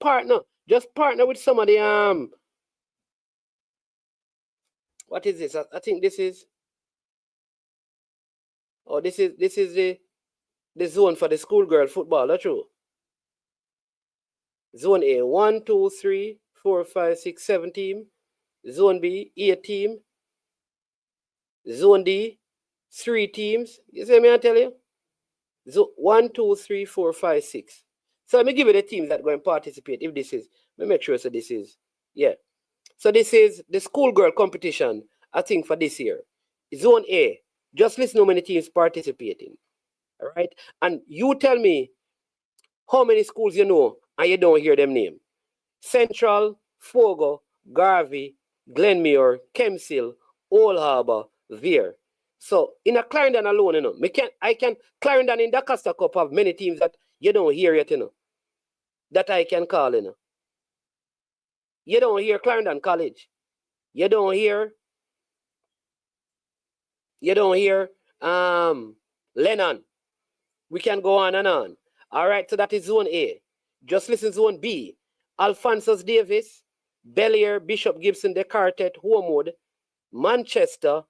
just partner with somebody. What is this? I think this is, oh, this is the zone for the schoolgirl football, that's true. Zone A, 1, 2, 3, 4, 5, 6, 7 team. Zone B, 8 team. Zone D, 3 teams. You see me, I tell you? 1, 2, 3, 4, 5, 6. So let me give you the teams that go and participate. If this is, let me make sure so this is, yeah. So this is the schoolgirl competition, I think, for this year. Zone A, just listen how many teams participating. All right? And you tell me how many schools you know and you don't hear them name. Central, Fogo, Garvey, Glenmuir, Kempshill, Old Harbour, Vere. So in a Clarendon alone, I can Clarendon in the Costa Cup have many teams that you don't hear yet, that I can call, You don't hear Clarendon College. You don't hear Lennon. We can go on and on. All right, so that is Zone A. Just listen to Zone B. Alphonsus Davis, Bellier, Bishop Gibson, Descartes, Homewood, Manchester,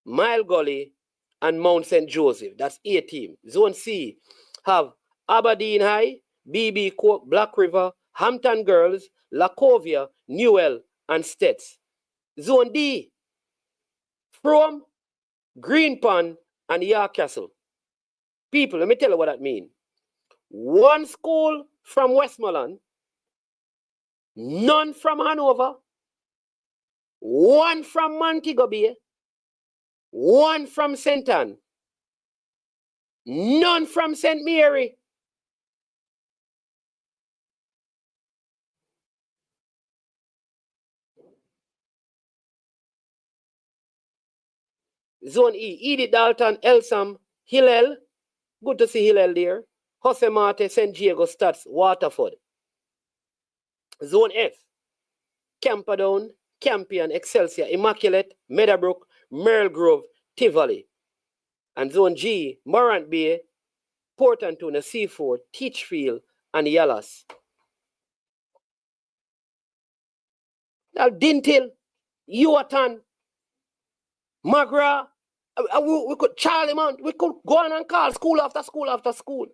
Mile Gully, and Mount St. Joseph. That's A team. Zone C have Aberdeen High, BB Court, Black River, Hampton Girls, Lacovia, Newell, and Stets. Zone D, Frome, Greenpond, and York Castle. People, let me tell you what that means. One school from Westmoreland, none from Hanover, one from Montego Bay, one from St. Anne, none from St. Mary. Zone E, Edith Dalton, Elsham, Hillel, good to see Hillel there, Jose Marte, St. Diego, Stats, Waterford. Zone F, Camperdown, Campion, Excelsior, Immaculate, Meadowbrook, Merle Grove, Tivoli. And Zone G, Morant Bay, Port Antonio, Seaford, Teachfield, and Yallas. Now, Dintil, Yuatan, Magra, we could, Charlie Mount, we could go on and call school after school after school.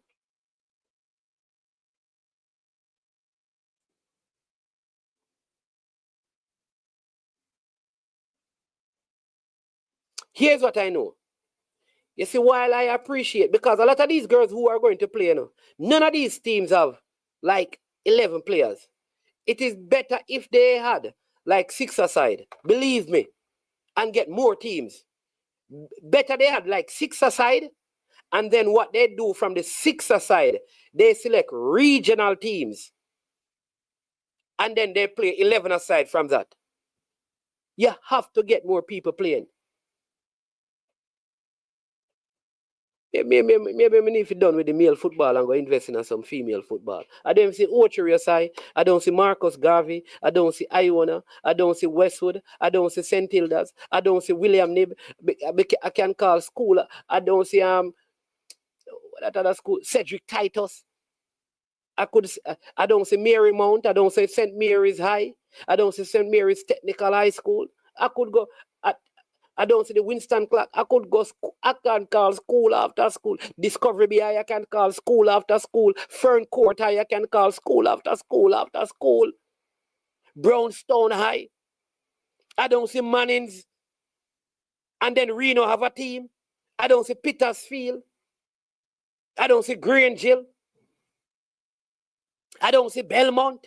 Here's what I know. You see, while I appreciate, because a lot of these girls who are going to play, none of these teams have like 11 players. It is better if they had like 6 aside, believe me, and get more teams. Better they had like 6 aside, and then what they do from the 6 aside, they select regional teams, and then they play 11 aside from that. You have to get more people playing. Maybe I need to done with the male football and go invest in some female football. I don't see Ochery aside. I don't see Marcus Garvey. I don't see Iona. I don't see Westwood. I don't see St. Hilda's. I don't see William Nib. I can call school. I don't see that other school, Cedric Titus. I don't see Marymount. I don't see St. Mary's High. I don't see St. Mary's Technical High School. I could go. I don't see the Winston Clark. I could go. I can call school after school. Discovery BI. I can call school after school. Fern Court High. I can call school after school after school. Brownstone High. I don't see Mannings. And then Reno have a team. I don't see Petersfield. I don't see Grangeville. I don't see Belmont.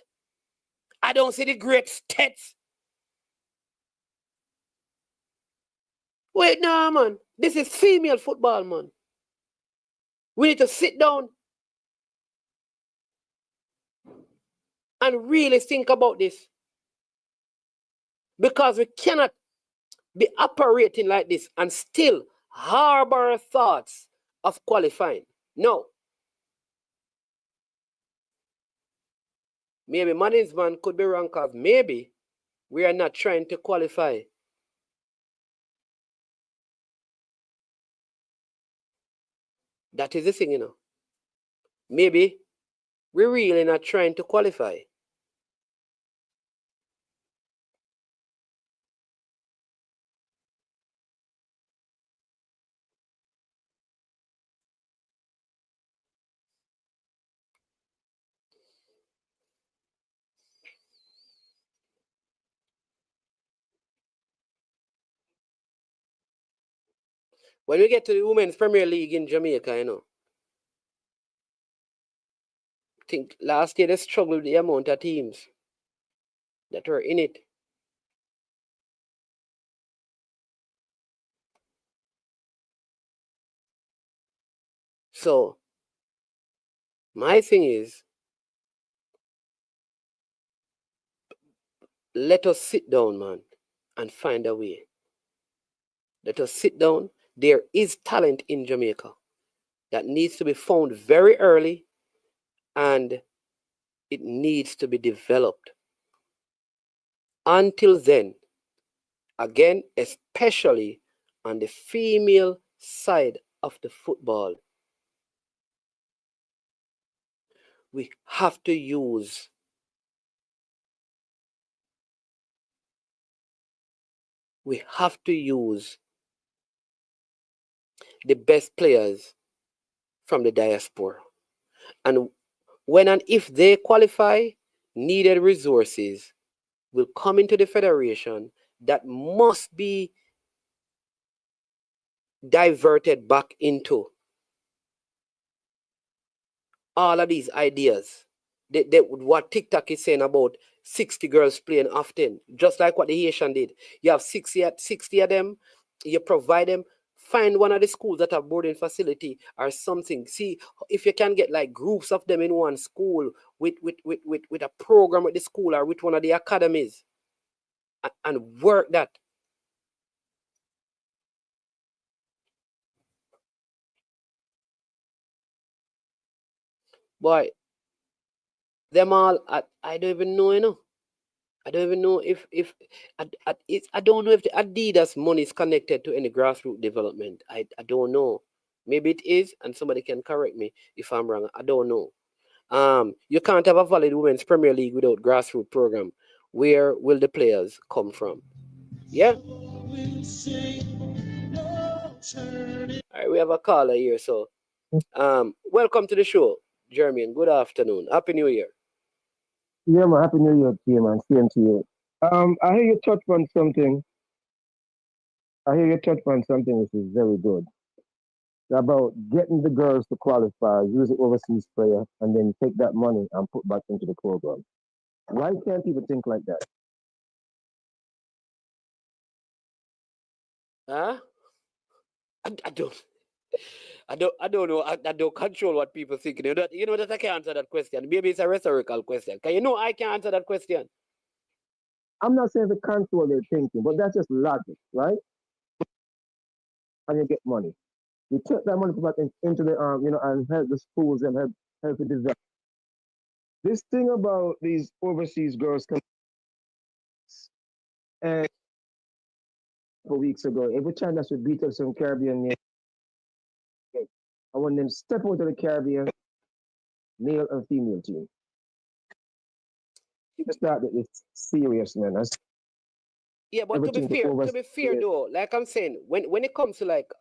I don't see the Great States. Wait, no, man. This is female football, man. We need to sit down and really think about this. Because we cannot be operating like this and still harbor thoughts of qualifying. No. Maybe management could be wrong because maybe we are not trying to qualify. That is the thing, you know. Maybe we're really not trying to qualify. When we get to the Women's Premier League in Jamaica, you know, I think last year they struggled with the amount of teams that were in it. So, my thing is, let us sit down, man, and find a way. Let us sit down. There is talent in Jamaica that needs to be found very early, and it needs to be developed. Until then, again, especially on the female side of the football, we have to use the best players from the diaspora. And when and if they qualify, needed resources will come into the federation that must be diverted back into all of these ideas. What TikTok is saying about 60 girls playing often, just like what the Haitian did. You have 60 of them, you provide them, find one of the schools that have boarding facility or something. See if you can get like groups of them in one school with a program at the school or with one of the academies and work that. Boy, them all, I don't even know, you know. I don't even know if I don't know if the Adidas money is connected to any grassroots development. I don't know. Maybe it is, and somebody can correct me if I'm wrong. I don't know. You can't have a valid women's Premier League without grassroots program. Where will the players come from? Yeah. All right, we have a caller here, so welcome to the show, Jeremy, and good afternoon. Happy New Year. Yeah, man. Happy New Year to you, man. Same to you. I hear you touch on something. I hear you touch on something which is very good about getting the girls to qualify, use the overseas player, and then take that money and put back into the program. Why can't people think like that? Huh? I don't know. I don't control what people think. You know that I can't answer that question. Maybe it's a rhetorical question. Can you know I can't answer that question? I'm not saying to control their thinking, but that's just logic, right? And you get money. We take that money back into the and help the schools and help the develop. This thing about these overseas girls and a couple weeks ago, every time that we beat up some Caribbean nation, I want them to step out of the Caribbean, male and female team. It's not that it's serious, man. Yeah, but to be fair though, like I'm saying, when it comes to like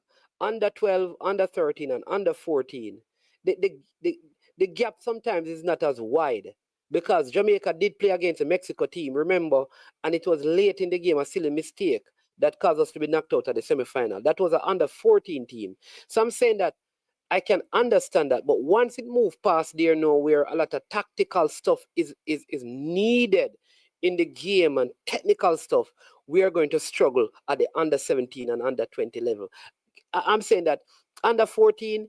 under 12, under 13, and under 14, the gap sometimes is not as wide because Jamaica did play against a Mexico team, remember, and it was late in the game, a silly mistake that caused us to be knocked out at the semi-final. That was an under 14 team. So I'm saying that I can understand that, but once it moved past there now where a lot of tactical stuff is needed in the game and technical stuff, we are going to struggle at the under 17 and under 20 level. I'm saying that under 14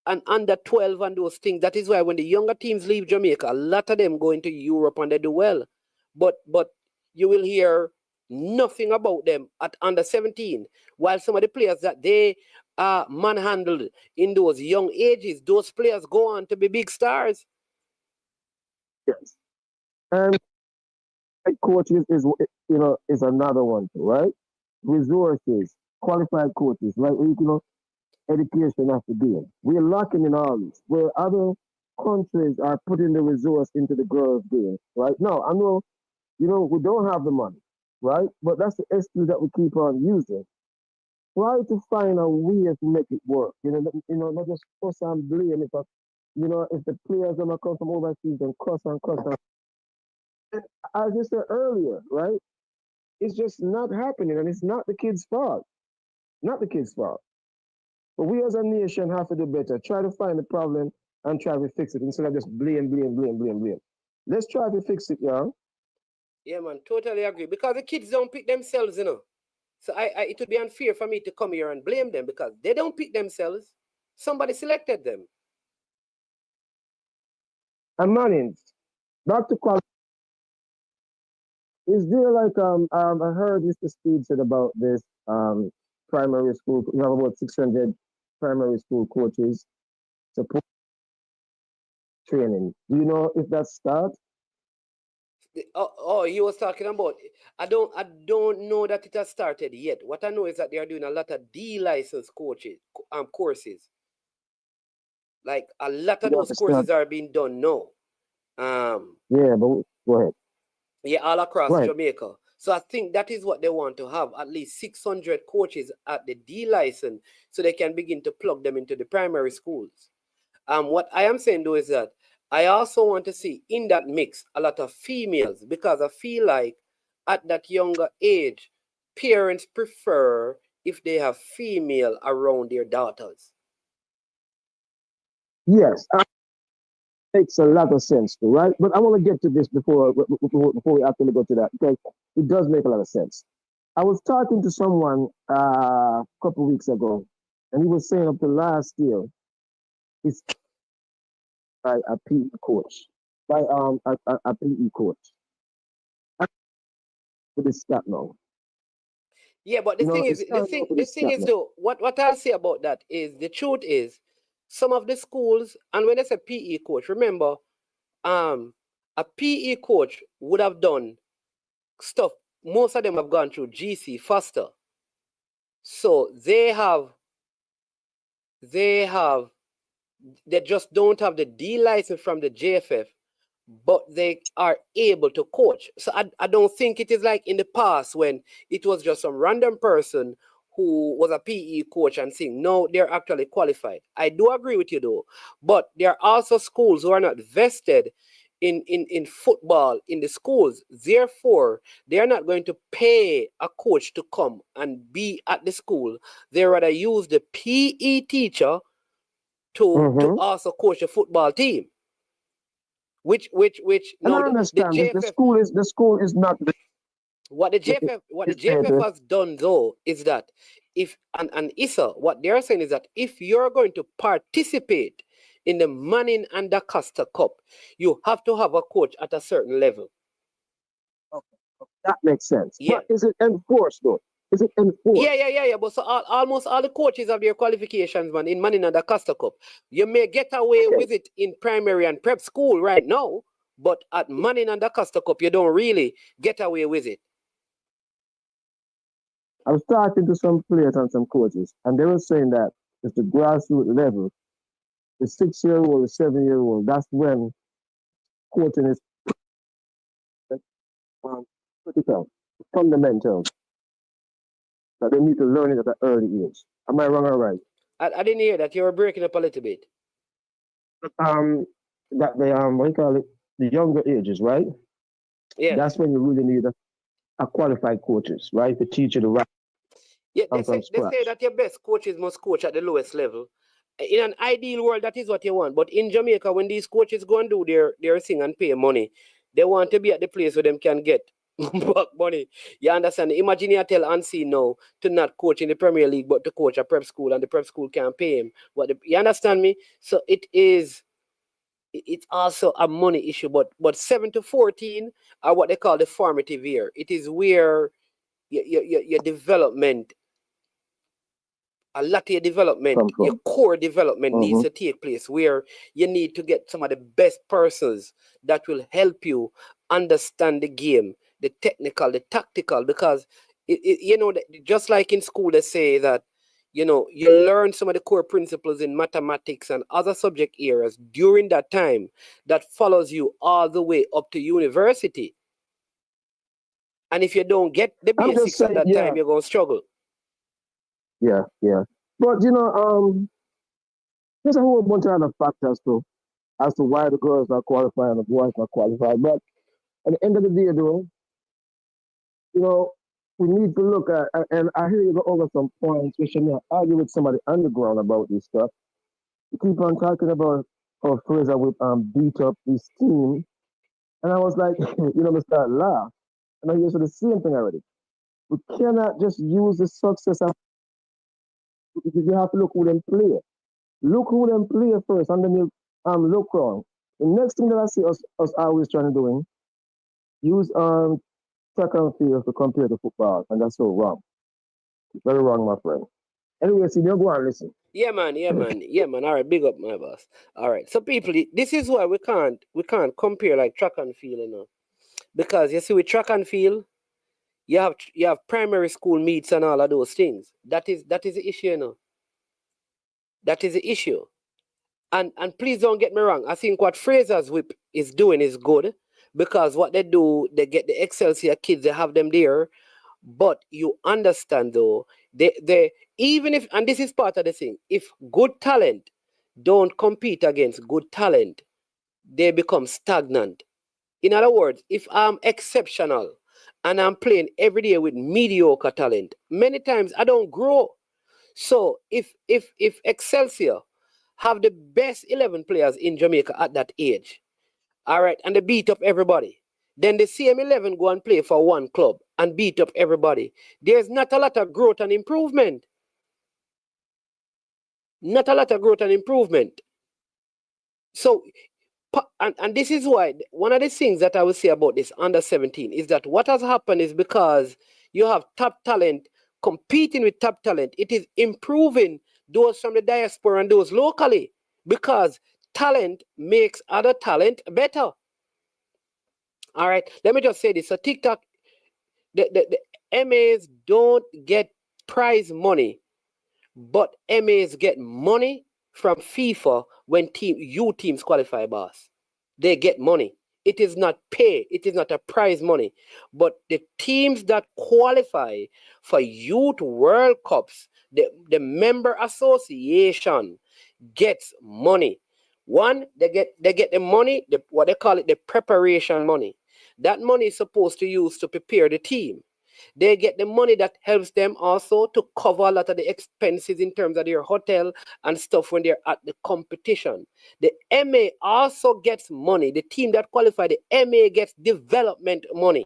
and under 12 and those things, that is why when the younger teams leave Jamaica, a lot of them go into Europe and they do well. But you will hear nothing about them at under 17, while some of the players that they manhandled in those young ages, those players go on to be big stars. Yes. And coaches is another one, right? Resources, qualified coaches, right? Education has to be. We're lacking in all this. Where other countries are putting the resource into the girls' game, right? No, I know, we don't have the money, right? But that's the excuse that we keep on using. Try to find a way to make it work. Not just cuss and blame. If the players are not come from overseas, then cuss and cuss. And as you said earlier, right? It's just not happening, and it's not the kids' fault. Not the kids' fault. But we as a nation have to do better. Try to find the problem and try to fix it instead of just blame. Let's try to fix it, y'all. Yeah, man, totally agree. Because the kids don't pick themselves, So it would be unfair for me to come here and blame them because they don't pick themselves. Somebody selected them. And Manning, back to quality. Is there like I heard Mr. Speed said about this primary school. We have about 600 primary school coaches support training. Do you know if that starts? Oh, he was talking about. I don't know that it has started yet. What I know is that they are doing a lot of D-license courses. Like a lot of those courses are being done now. Yeah, but go ahead. Yeah, all across Jamaica. So I think that is what they want to have, at least 600 coaches at the D license so they can begin to plug them into the primary schools. What I am saying though is that I also want to see in that mix a lot of females because I feel like at that younger age, parents prefer if they have female around their daughters. Yes, makes a lot of sense, right? But I want to get to this before we actually go to that because it does make a lot of sense. I was talking to someone a couple of weeks ago, and he was saying up to last year, he's by a PE coach, by a PE coach. With this stat now. Yeah, but the thing is though, what I'll say about that is the truth is some of the schools, and when they say PE coach, remember, a PE coach would have done stuff. Most of them have gone through GC faster. So they just don't have the D license from the JFF, but they are able to coach. So I don't think it is like in the past when it was just some random person who was a PE coach and saying, no, they're actually qualified. I do agree with you though, but there are also schools who are not vested in football in the schools. Therefore, they are not going to pay a coach to come and be at the school. They rather use the PE teacher to also coach a football team. Which and I understand the school is not what the JFF has done though is that if and Issa, what they're saying is that if you're going to participate in the Manning and the Costa Cup, you have to have a coach at a certain level. Okay. That makes sense. Yeah. But is it enforced though? Is it enforced? Yeah. But so almost all the coaches have their qualifications, man, in Manning and the Costa Cup. You may get away with it in primary and prep school right now, but at Manning and the Costa Cup, you don't really get away with it. I was talking to some players and some coaches, and they were saying that it's the grassroots level, the 6-year-old, the 7-year-old, that's when coaching is critical, fundamental, that they need to learn it at an early age. Am I wrong or right? I didn't hear that. You were breaking up a little bit. That they what do you call it? The younger ages, right? Yeah. That's when you really need a qualified coaches, right? To teach you the right. Yeah, they say that your best coaches must coach at the lowest level. In an ideal world, that is what you want. But in Jamaica, when these coaches go and do their thing and pay money, they want to be at the place where them can get back money. You understand? Imagine you tell Ansi now to not coach in the Premier League, but to coach a prep school, and the prep school can't pay him. You understand me? So it's also a money issue. But 7 to 14 are what they call the formative year. It is where your development, a lot of your development, your core development needs to take place, where you need to get some of the best persons that will help you understand the game, the technical, the tactical, because just like in school, they say that, you learn some of the core principles in mathematics and other subject areas during that time that follows you all the way up to university. And if you don't get the basics at that time, you're going to struggle. Yeah. But there's a whole bunch of other factors too, as to why the girls are qualified and the boys are qualified. But at the end of the day, though, we need to look at, and I hear you go over some points, which I argue with somebody underground about this stuff. You keep on talking about how Fraser would beat up his team, and I was like, we start laugh, and I hear the same thing already. We cannot just use the success of. You have to look who them play. Look who them play first, and then you look wrong. The next thing that I see us always trying to do, use track and field to compare to football, and that's so wrong. Very wrong, my friend. Anyway, see, you go and listen. Yeah, man. All right, big up, my boss. All right, so people, this is why we can't compare like track and field, because you see, with track and field, you have primary school meets and all of those things. That is the issue, That is the issue. And please don't get me wrong. I think what Fraser's Whip is doing is good, because what they do, they get the Excelsior kids, they have them there. But you understand though, they even if, and this is part of the thing, if good talent don't compete against good talent, they become stagnant. In other words, if I'm exceptional and I'm playing every day with mediocre talent, many times I don't grow. So if Excelsior have the best 11 players in Jamaica at that age, all right, and they beat up everybody, then the same 11 go and play for one club and beat up everybody, there's not a lot of growth and improvement. Not a lot of growth and improvement. So, and this is why one of the things that I will say about this under 17 is that what has happened is because you have top talent competing with top talent, it is improving those from the diaspora and those locally, because talent makes other talent better. All right, let me just say this. So TikTok, the MAs don't get prize money, but MAs get money from FIFA when youth teams qualify, boss. They get money. It is not pay. It is not a prize money. But the teams that qualify for Youth World Cups, the member association gets money. One, they get the money, what they call it, the preparation money. That money is supposed to use to prepare the team. They get the money that helps them also to cover a lot of the expenses in terms of their hotel and stuff when they're at the competition. The MA also gets money. The team that qualified, the MA gets development money.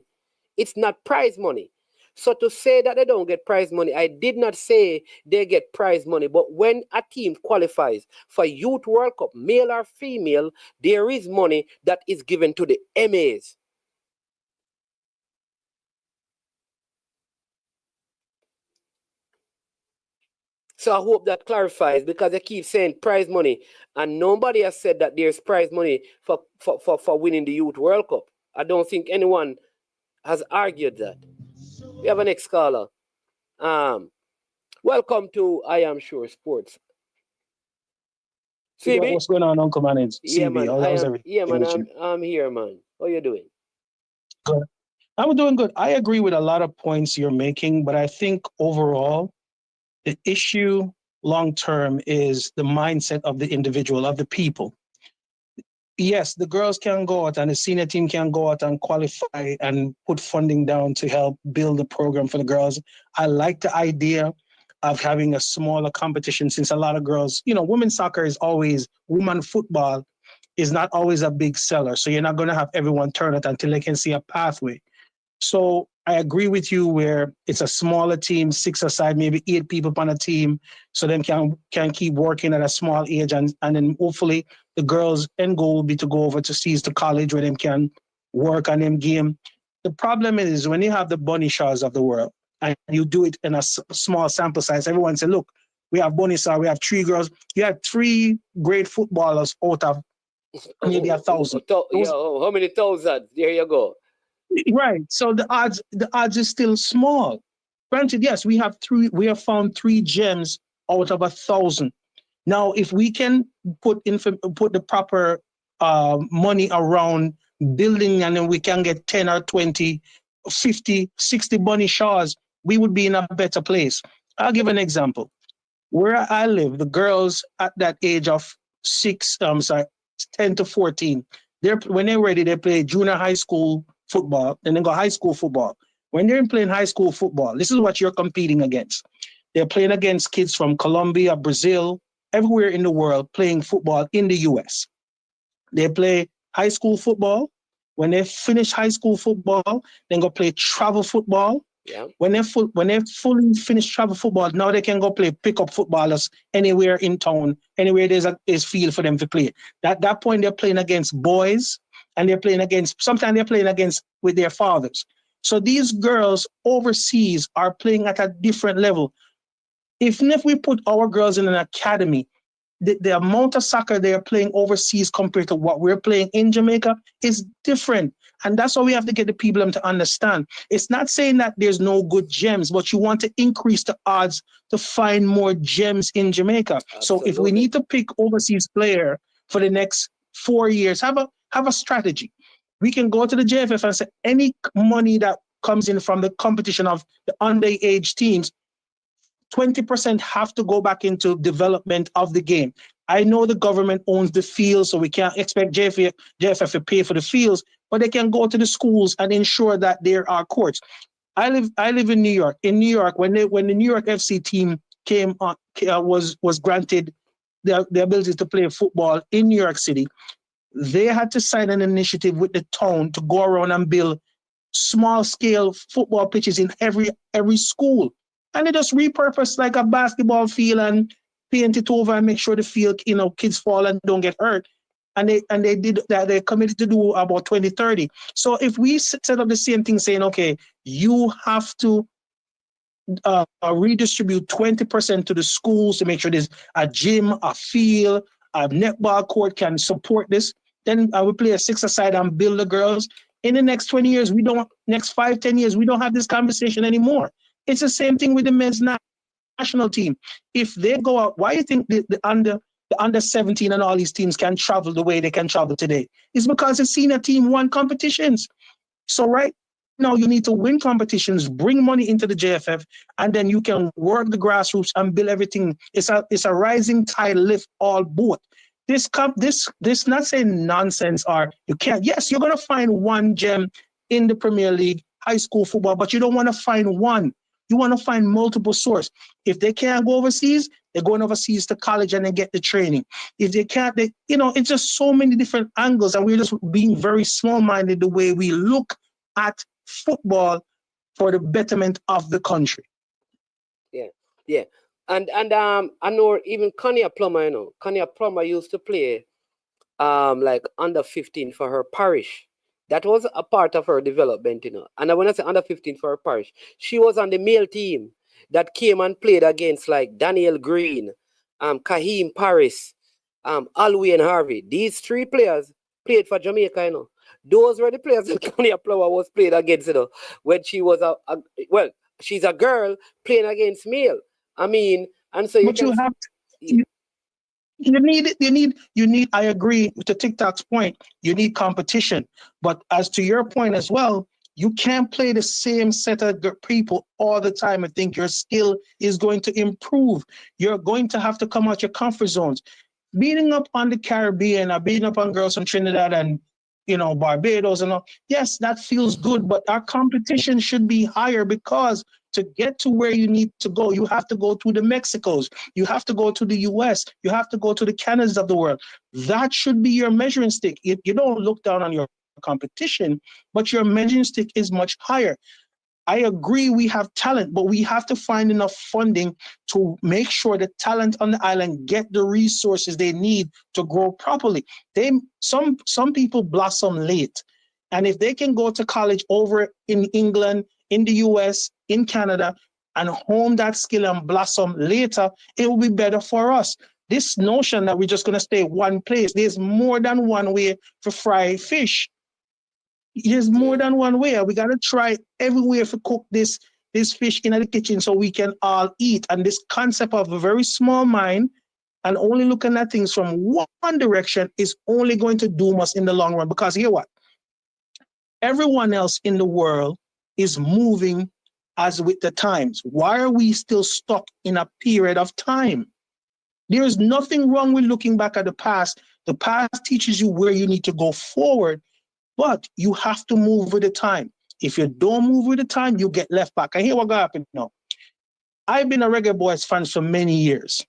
It's not prize money. So to say that they don't get prize money, I did not say they get prize money. But when a team qualifies for Youth World Cup, male or female, there is money that is given to the MAs. So I hope that clarifies, because they keep saying prize money, and nobody has said that there's prize money for winning the Youth World Cup. I don't think anyone has argued that. We have a next caller. Welcome to I Am Sure Sports. CB? What's going on, Uncle Man? It's Yeah, CB. man. How's everything? I'm here, man. How you doing? Good. I'm doing good. I agree with a lot of points you're making, but I think overall, the issue long term is the mindset of the individual, of the people. Yes, the girls can go out and the senior team can go out and qualify and put funding down to help build a program for the girls. I like the idea of having a smaller competition, since a lot of girls, women's soccer is always, women football is not always a big seller. So you're not going to have everyone turn it until they can see a pathway. So I agree with you where it's a smaller team, 6 aside, maybe 8 people on a team, so them can keep working at a small age, and then hopefully the girls' end goal will be to go over to seas to college where them can work on them game. The problem is when you have the Bunny Shaws of the world and you do it in a small sample size, everyone say, look, we have Bunny Shaw, we have 3 girls. You have 3 great footballers out of maybe 1,000. How many thousands? There you go. Right. So the odds is still small. Granted, yes, we have found 3 gems out of 1,000. Now, if we can put the proper money around building, and then we can get 10 or 20, 50, 60 Bunny Shaws, we would be in a better place. I'll give an example. Where I live, the girls at that age of 10 to 14, when they're ready, they play junior high school football, and then go high school football. When they're playing high school football, this is what you're competing against. They're playing against kids from Colombia, Brazil, everywhere in the world, playing football in the US. They play high school football. When they finish high school football, then go play travel football. Yeah. When they fully finish travel football, now they can go play pickup footballers anywhere in town, anywhere there's field for them to play. At that point, they're playing against boys, and sometimes they're playing against with their fathers. So these girls overseas are playing at a different level. Even if we put our girls in an academy, the amount of soccer they are playing overseas compared to what we're playing in Jamaica is different. And that's why we have to get the people to understand. It's not saying that there's no good gems, but you want to increase the odds to find more gems in Jamaica. Absolutely. So if we need to pick overseas player for the next 4 years, have a strategy. We can go to the JFF and say any money that comes in from the competition of the underage teams, 20% have to go back into development of the game. I know the government owns the fields, so we can't expect JFF to pay for the fields, but they can go to the schools and ensure that there are courts. I live in New York. In New York, when the New York FC team came on, was granted the ability to play football in New York City, they had to sign an initiative with the town to go around and build small-scale football pitches in every school. And they just repurpose like a basketball field and paint it over and make sure the field, kids fall and don't get hurt. And they did that. They committed to do about 2030. So if we set up the same thing, saying, okay, you have to redistribute 20% to the schools to make sure there's a gym, a field, a netball court can support this, then I will play a 6 aside and build the girls. In the next 20 years, next 5, 10 years, we don't have this conversation anymore. It's the same thing with the men's national team. If they go out, why do you think the under 17 and all these teams can travel the way they can travel today? It's because the senior team won competitions. So right now you need to win competitions, bring money into the JFF, and then you can work the grassroots and build everything. It's a rising tide lift all boat. This not saying nonsense, or you can't. Yes, you're gonna find one gem in the Premier League, high school football, but you don't want to find one. You want to find multiple sources. If they can't go overseas, they're going overseas to college and they get the training. If they can't, it's just so many different angles, and we're just being very small-minded the way we look at football for the betterment of the country. Yeah. And I know even Kanya Plummer, Kanya Plummer used to play like under 15 for her parish. That was a part of her development, And when I say under 15 for her parish, she was on the male team. that came and played against like Daniel Green, Kaheem Paris, Alwyn and Harvey. These 3 players played for Jamaica, you know. Those were the players that Claudia Plower was played against, you know, when she was well, she's a girl playing against male. I mean, and so you have to, you need, I agree with the TikTok's point, you need competition. But as to your point as well, you can't play the same set of people all the time and think your skill is going to improve. You're going to have to come out your comfort zones. Beating up on the Caribbean or beating up on girls from Trinidad and, you know, Barbados and all, yes, that feels good, but our competition should be higher, because to get to where you need to go, you have to go to the Mexicos, you have to go to the US, you have to go to the Canadas of the world. That should be your measuring stick. You don't look down on your competition, but your measuring stick is much higher. I agree we have talent, but we have to find enough funding to make sure the talent on the island get the resources they need to grow properly. Some people blossom late. And if they can go to college over in England, in the US, in Canada, and hone that skill and blossom later, it will be better for us. This notion that we're just going to stay one place, there's more than one way to fry fish. There's more than one way. We got to try everywhere to cook this fish in the kitchen so we can all eat. And this concept of a very small mind and only looking at things from one direction is only going to doom us in the long run. Because hear what? Everyone else in the world is moving as with the times. Why are we still stuck in a period of time? There is nothing wrong with looking back at the past. The past teaches you where you need to go forward. But you have to move with the time. If you don't move with the time, you get left back. And hear what happened now. I've been a Reggae Boys fan for many years.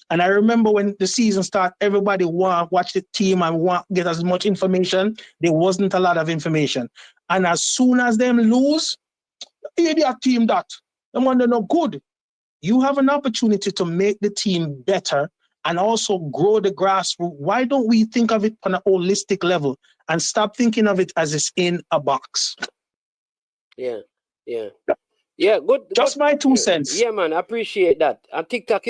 And I remember when the season started, everybody want to watch the team and want to get as much information. There wasn't a lot of information. And as soon as them lose, that team that. They want to know good. You have an opportunity to make the team better and also grow the grassroots. Why don't we think of it on a holistic level and stop thinking of it as it's in a box? Yeah, good. Just my 2 cents. Yeah, man, I appreciate that. And TikTok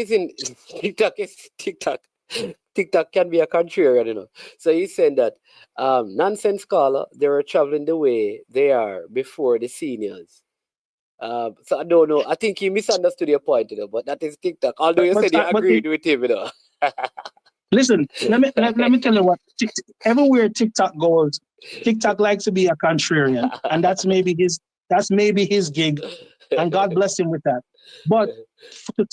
can be a contrarian, you know. So he's saying that nonsense scholar, they were traveling the way they are before the seniors. So I don't know. I think he misunderstood your point, you know, but that is TikTok. Although you said you agreed with him, you know. Listen, let me tell you what. Everywhere TikTok goes, TikTok likes to be a contrarian, and that's maybe his gig, and God bless him with that. But to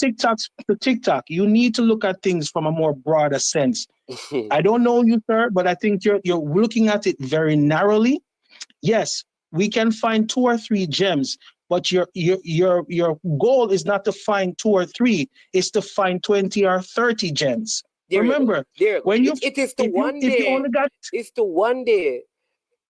TikTok, you need to look at things from a more broader sense. I don't know you, sir, but I think you're looking at it very narrowly. Yes, we can find 2 or 3 gems, but your goal is not to find 2 or 3; it's to find 20 or 30 gems. Remember, when it is the one day. It's the one day.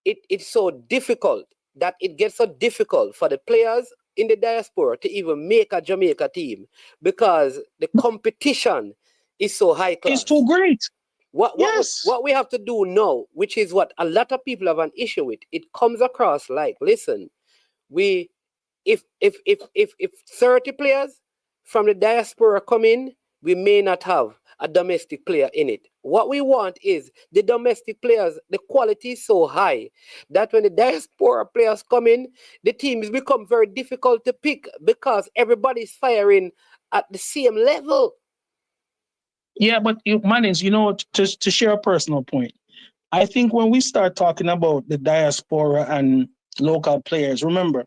It's so difficult that it gets so difficult for the players in the diaspora to even make a Jamaica team because the competition is so high class. It's too great. What we have to do now, which is what a lot of people have an issue with, it comes across like, listen, if 30 players from the diaspora come in, we may not have a domestic player in it. What we want is the domestic players, the quality is so high that when the diaspora players come in, the teams become very difficult to pick because everybody's firing at the same level. Yeah, but Mannings, you know, to share a personal point, I think when we start talking about the diaspora and local players, remember,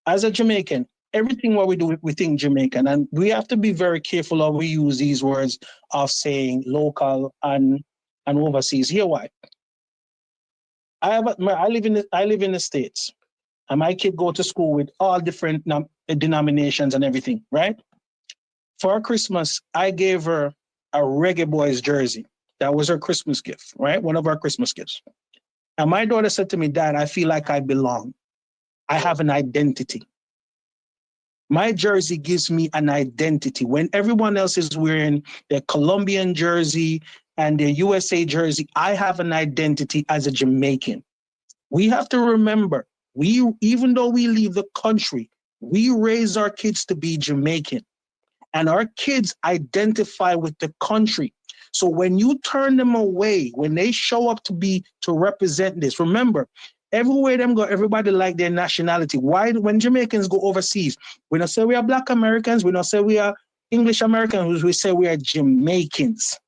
as a Jamaican, everything what we do, we think Jamaican, and we have to be very careful how we use these words of saying local and overseas. Here why? I live in the States, and my kid go to school with all different denominations and everything, right? For Christmas, I gave her a Reggae Boys jersey. That was her Christmas gift, right? One of our Christmas gifts. And my daughter said to me, Dad, I feel like I belong. I have an identity. My jersey gives me an identity. When everyone else is wearing their Colombian jersey and their USA jersey, I have an identity as a Jamaican. We have to remember, even though we leave the country, We raise our kids to be Jamaican, and our kids identify with the country. So when you turn them away, when they show up to represent this, remember, everywhere them go, everybody like their nationality. Why, when Jamaicans go overseas, we don't say we are Black Americans, we don't say we are English Americans, we say we are Jamaicans.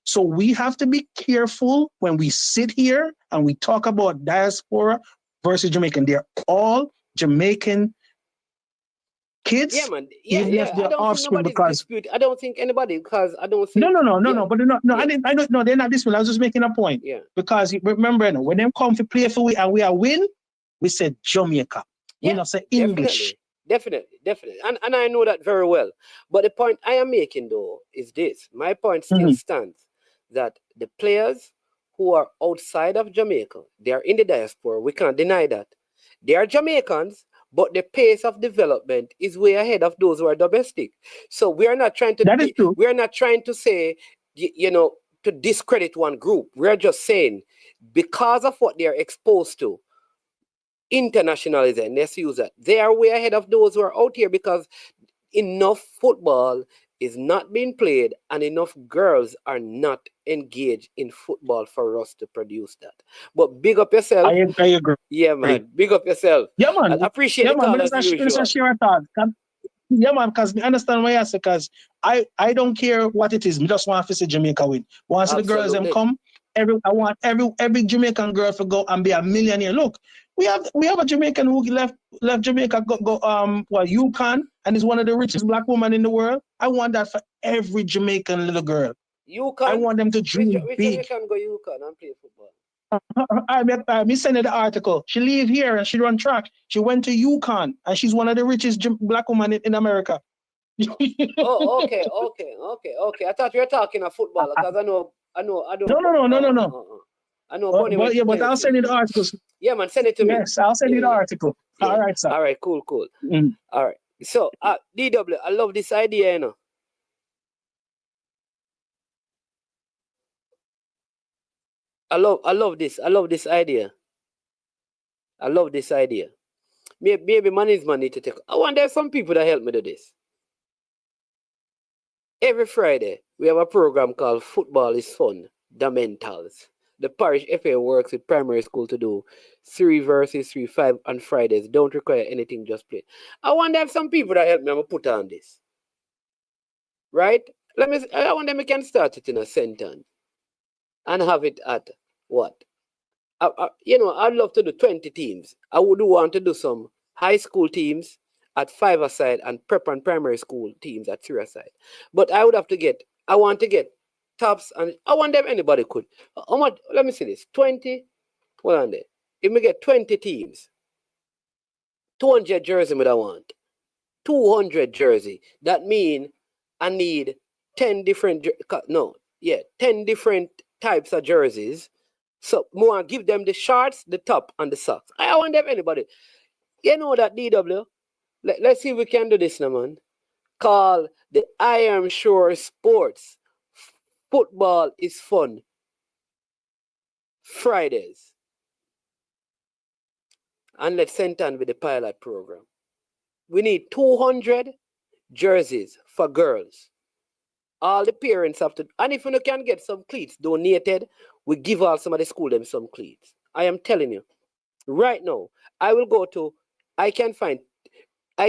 So we have to be careful when we sit here and we talk about diaspora versus Jamaican. They're all Jamaican kids. Yeah, man. Even if I they're don't think offspring, nobody's because dispute. I don't think anybody, because I don't think. no. But Yeah. I don't know. They're not this one. I was just making a point. Yeah. Because remember, when them come to play for we and we are win, we said Jamaica. We not say English. Definitely. And I know that very well. But the point I am making, though, is this. My point still stands, that the players who are outside of Jamaica, they are in the diaspora. We can't deny that. They are Jamaicans, but the pace of development is way ahead of those who are domestic. So we are not trying to. That is true. We are not trying to say, to discredit one group. We are just saying, because of what they are exposed to, internationalism, let's use that. They are way ahead of those who are out here, because enough football is not being played and enough girls are not engaged in football for us to produce that. But big up yourself. I agree. Yeah, man. Big up yourself. Yeah, man. I appreciate the call as usual. Share a thought. Yeah, man, because I understand why I say, because I don't care what it is. I just want to see Jamaica win. Once the girls them come, I want every Jamaican girl to go and be a millionaire. Look, we have a Jamaican who left Jamaica, UConn, and is one of the richest Black women in the world. I want that for every Jamaican little girl. UConn? I want them to dream which big. Jamaican go UConn and play football? I sent her the article. She leave here and she run track. She went to UConn and she's one of the richest Black women in America. Oh, okay. I thought you were talking of football, because I don't. No. I know. But I'll send you the articles. Yeah, man, send it to me. Yes, I'll send you the article. Yeah. All right, sir. All right, cool. All right. So, DW, I love this idea, I love this idea. I love this idea. Maybe management need to take. I want there's some people that help me do this. Every Friday, we have a program called Football is Fun, Fundamentals. The parish FA works with primary school to do 3 verses 3, 5 on Fridays. Don't require anything, just play. I want to have some people that help me. I'm going to put on this. Right? I want them to can start it in a sentence and have it at what? I'd love to do 20 teams. I would want to do some high school teams at 5 aside and prep and primary school teams at 3 aside. But I want to get tops, and I want them, anybody could. How much? Let me see this. 20. Hold on there. If we get 20 teams, 200 jersey, I want. 200 jersey. That means I need 10 different, 10 different types of jerseys. So more give them the shorts, the top, and the socks. I want them, anybody. You know that, DW? Let's see if we can do this now, man. Call the I Am Sure Sports. Football is Fun. Fridays. And let's send on with the pilot program. We need 200 jerseys for girls. All the parents have to, and if you can get some cleats donated, we give all some of the school them some cleats. I am telling you, right now, I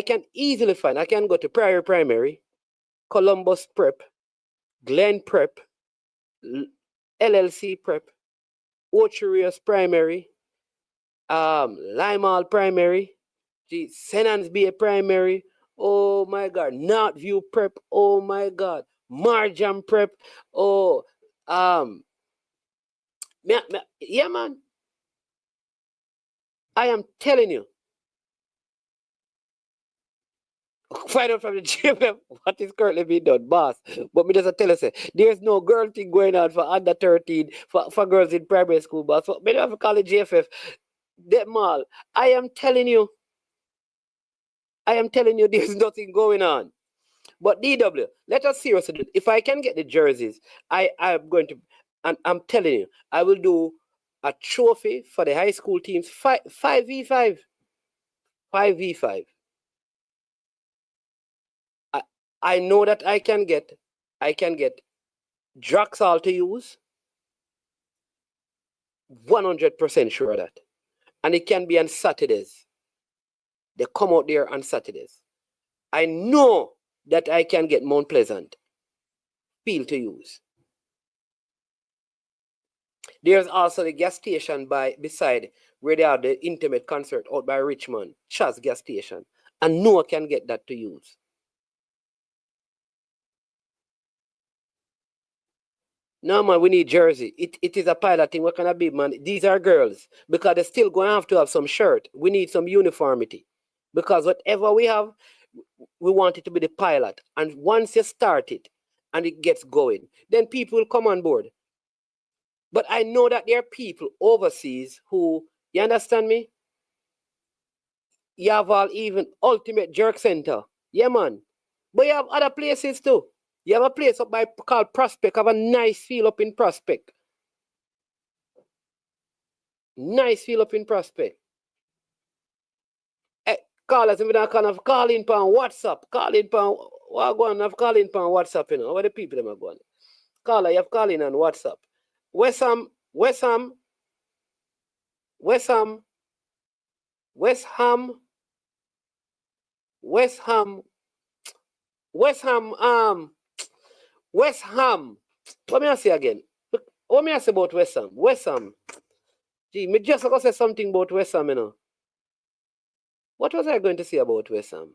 can easily find, I can go to Prairie Primary, Columbus Prep, Glen Prep, LLC Prep, Ocherius Primary, Limal Primary, St. Anne's Bay Primary, oh my God, Northview Prep, oh my God, Marjam Prep, yeah, man. I am telling you. Find out from the GMF what is currently being done, boss. But me just tell you, there's no girl thing going on for under 13, for girls in primary school, boss. So me don't have to call it GFF. That mall. I am telling you, there's nothing going on. But DW, let us seriously do it. If I can get the jerseys, I'm going to, and I'm telling you, I will do a trophy for the high school teams, 5v5. 5v5. I know that I can get Draxall to use. 100% sure of that. And it can be on Saturdays. They come out there on Saturdays. I know that I can get Mount Pleasant field to use. There's also the gas station beside where they have the intimate concert out by Richmond, Chaz gas station. And Noah can get that to use. No, man, we need jersey. It is a pilot thing. What can I be, man? These are girls. Because they're still going to have some shirt. We need some uniformity. Because whatever we have, we want it to be the pilot. And once you start it and it gets going, then people will come on board. But I know that there are people overseas who, you understand me? You have all even Ultimate Jerk Center. Yeah, man. But you have other places too. You have a place up by called Prospect. Have a nice feel up in Prospect. Nice feel up in Prospect. Call us if we don't call in on WhatsApp. Call in on what go on have call in on WhatsApp, you know. What the people them are going. Call you have call in on WhatsApp. West Ham, what may I say again? What may I say about West Ham? West Ham. Gee, me just gonna say something about West Ham, you know. What was I going to say about West Ham?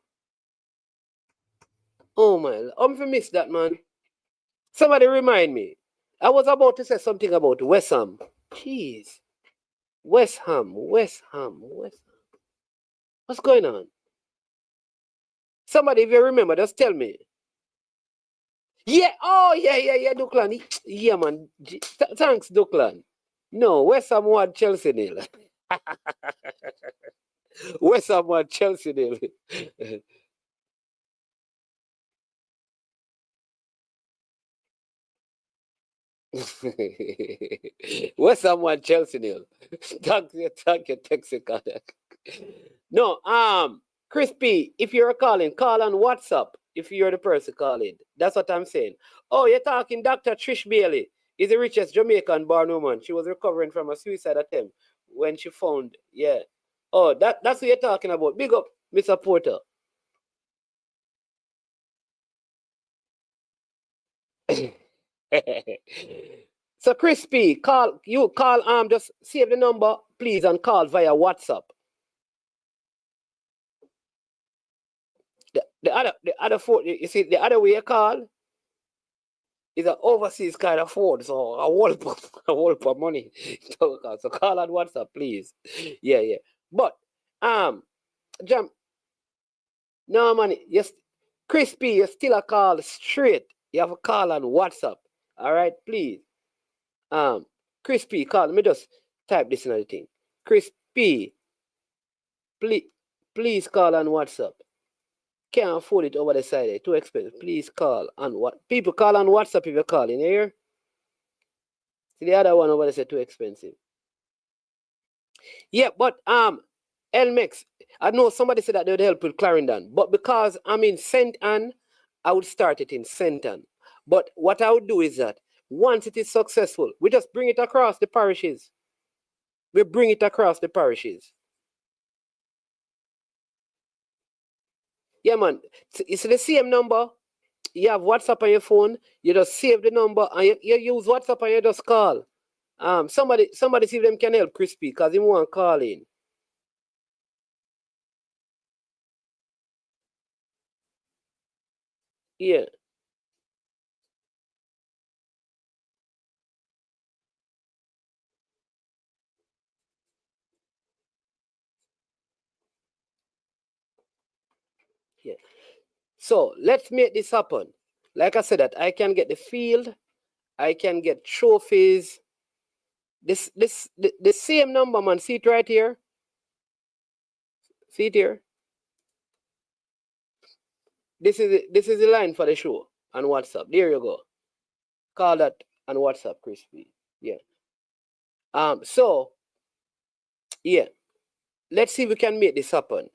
Oh my, I'm gonna miss that, man. Somebody remind me. I was about to say something about West Ham. Jeez. West Ham. What's going on? Somebody, if you remember, just tell me. Yeah, yeah, Duckland. Yeah, man. Thanks, Duckland. No, West Ham won Chelsea nil. West Ham won Chelsea nil. West Ham won Chelsea nil. Thank you, Texas. No, Crispy, if you're calling, call on WhatsApp if you're the person calling. That's what I'm saying. Oh, you're talking Dr. Trish Bailey is the richest Jamaican born woman. She was recovering from a suicide attempt when she found, yeah. Oh, that's what you're talking about. Big up, Mr. Porter. So Crispy, just save the number, please, and call via WhatsApp. The other phone, you see, the other way you call is an overseas kind of phone, so a whole of money. So call on WhatsApp, please. Yeah. But Jam, no money. Yes, Crispy, you still a call straight. You have a call on WhatsApp. All right, please. Crispy, call. Let me just type this in the thing. Crispy, please call on WhatsApp. Can't afford it over the side. Too expensive. Please call on what? People call on WhatsApp if you're calling. You hear? See the other one over there said too expensive. Yeah, but Elmex, I know somebody said that they would help with Clarendon, but because I'm in St. Anne, I would start it in St. Anne. But what I would do is that once it is successful, we just bring it across the parishes. We bring it across the parishes. Yeah, man. It's the same number. You have WhatsApp on your phone. You just save the number and you use WhatsApp and you just call. Somebody see if them can help Crispy because he want to call in. Yeah. Yeah. So let's make this happen. Like I said, that I can get the field, I can get trophies. The same number, man. See it right here. See it here. This is the line for the show on WhatsApp. There you go. Call that on WhatsApp, Crispy. Yeah. So yeah, let's see if we can make this happen.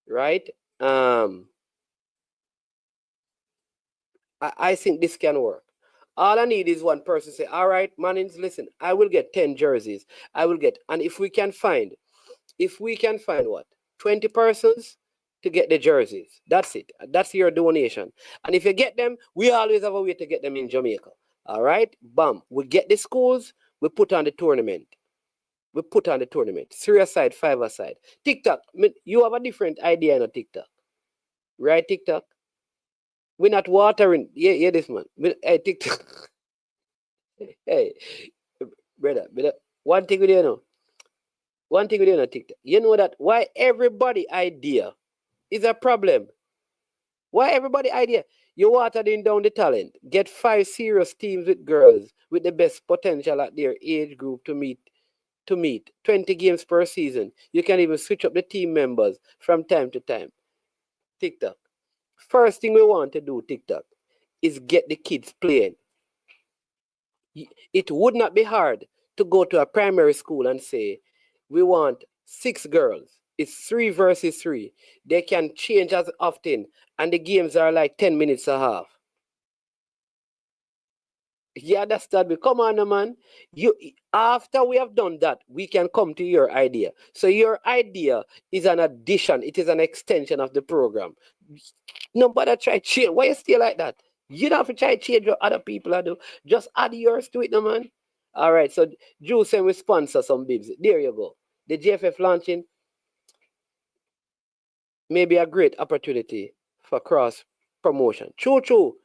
Right? I think this can work. All I need is one person to say, all right, Mannings, listen, I will get 10 jerseys. I will get, and if we can find what? 20 persons to get the jerseys. That's it. That's your donation. And if you get them, we always have a way to get them in Jamaica. All right? Bam. We get the schools, we put on the tournament. We put on the tournament. 3 aside, 5 aside. TikTok, you have a different idea on TikTok. Right, TikTok? We're not watering. Yeah, this man. Hey, TikTok. Hey, brother. One thing we don't know. One thing we don't know, TikTok. You know that why everybody idea is a problem. Why everybody idea? You watering down the talent. Get 5 serious teams with girls with the best potential at their age group to meet 20 games per season. You can even switch up the team members from time to time. TikTok. First thing we want to do, TikTok, is get the kids playing. It would not be hard to go to a primary school and say, we want 6 girls. It's 3 versus 3. They can change as often, and the games are like 10 minutes a half. You understand me? Come on, man. After we have done that, we can come to your idea. So your idea is an addition. It is an extension of the program. Nobody try to change. Why you still like that? You don't have to try to change what other people are doing. Just add yours to it, no, man. All right, so Drew said we sponsor some bibs. There you go. The GFF launching may be a great opportunity for cross promotion. True.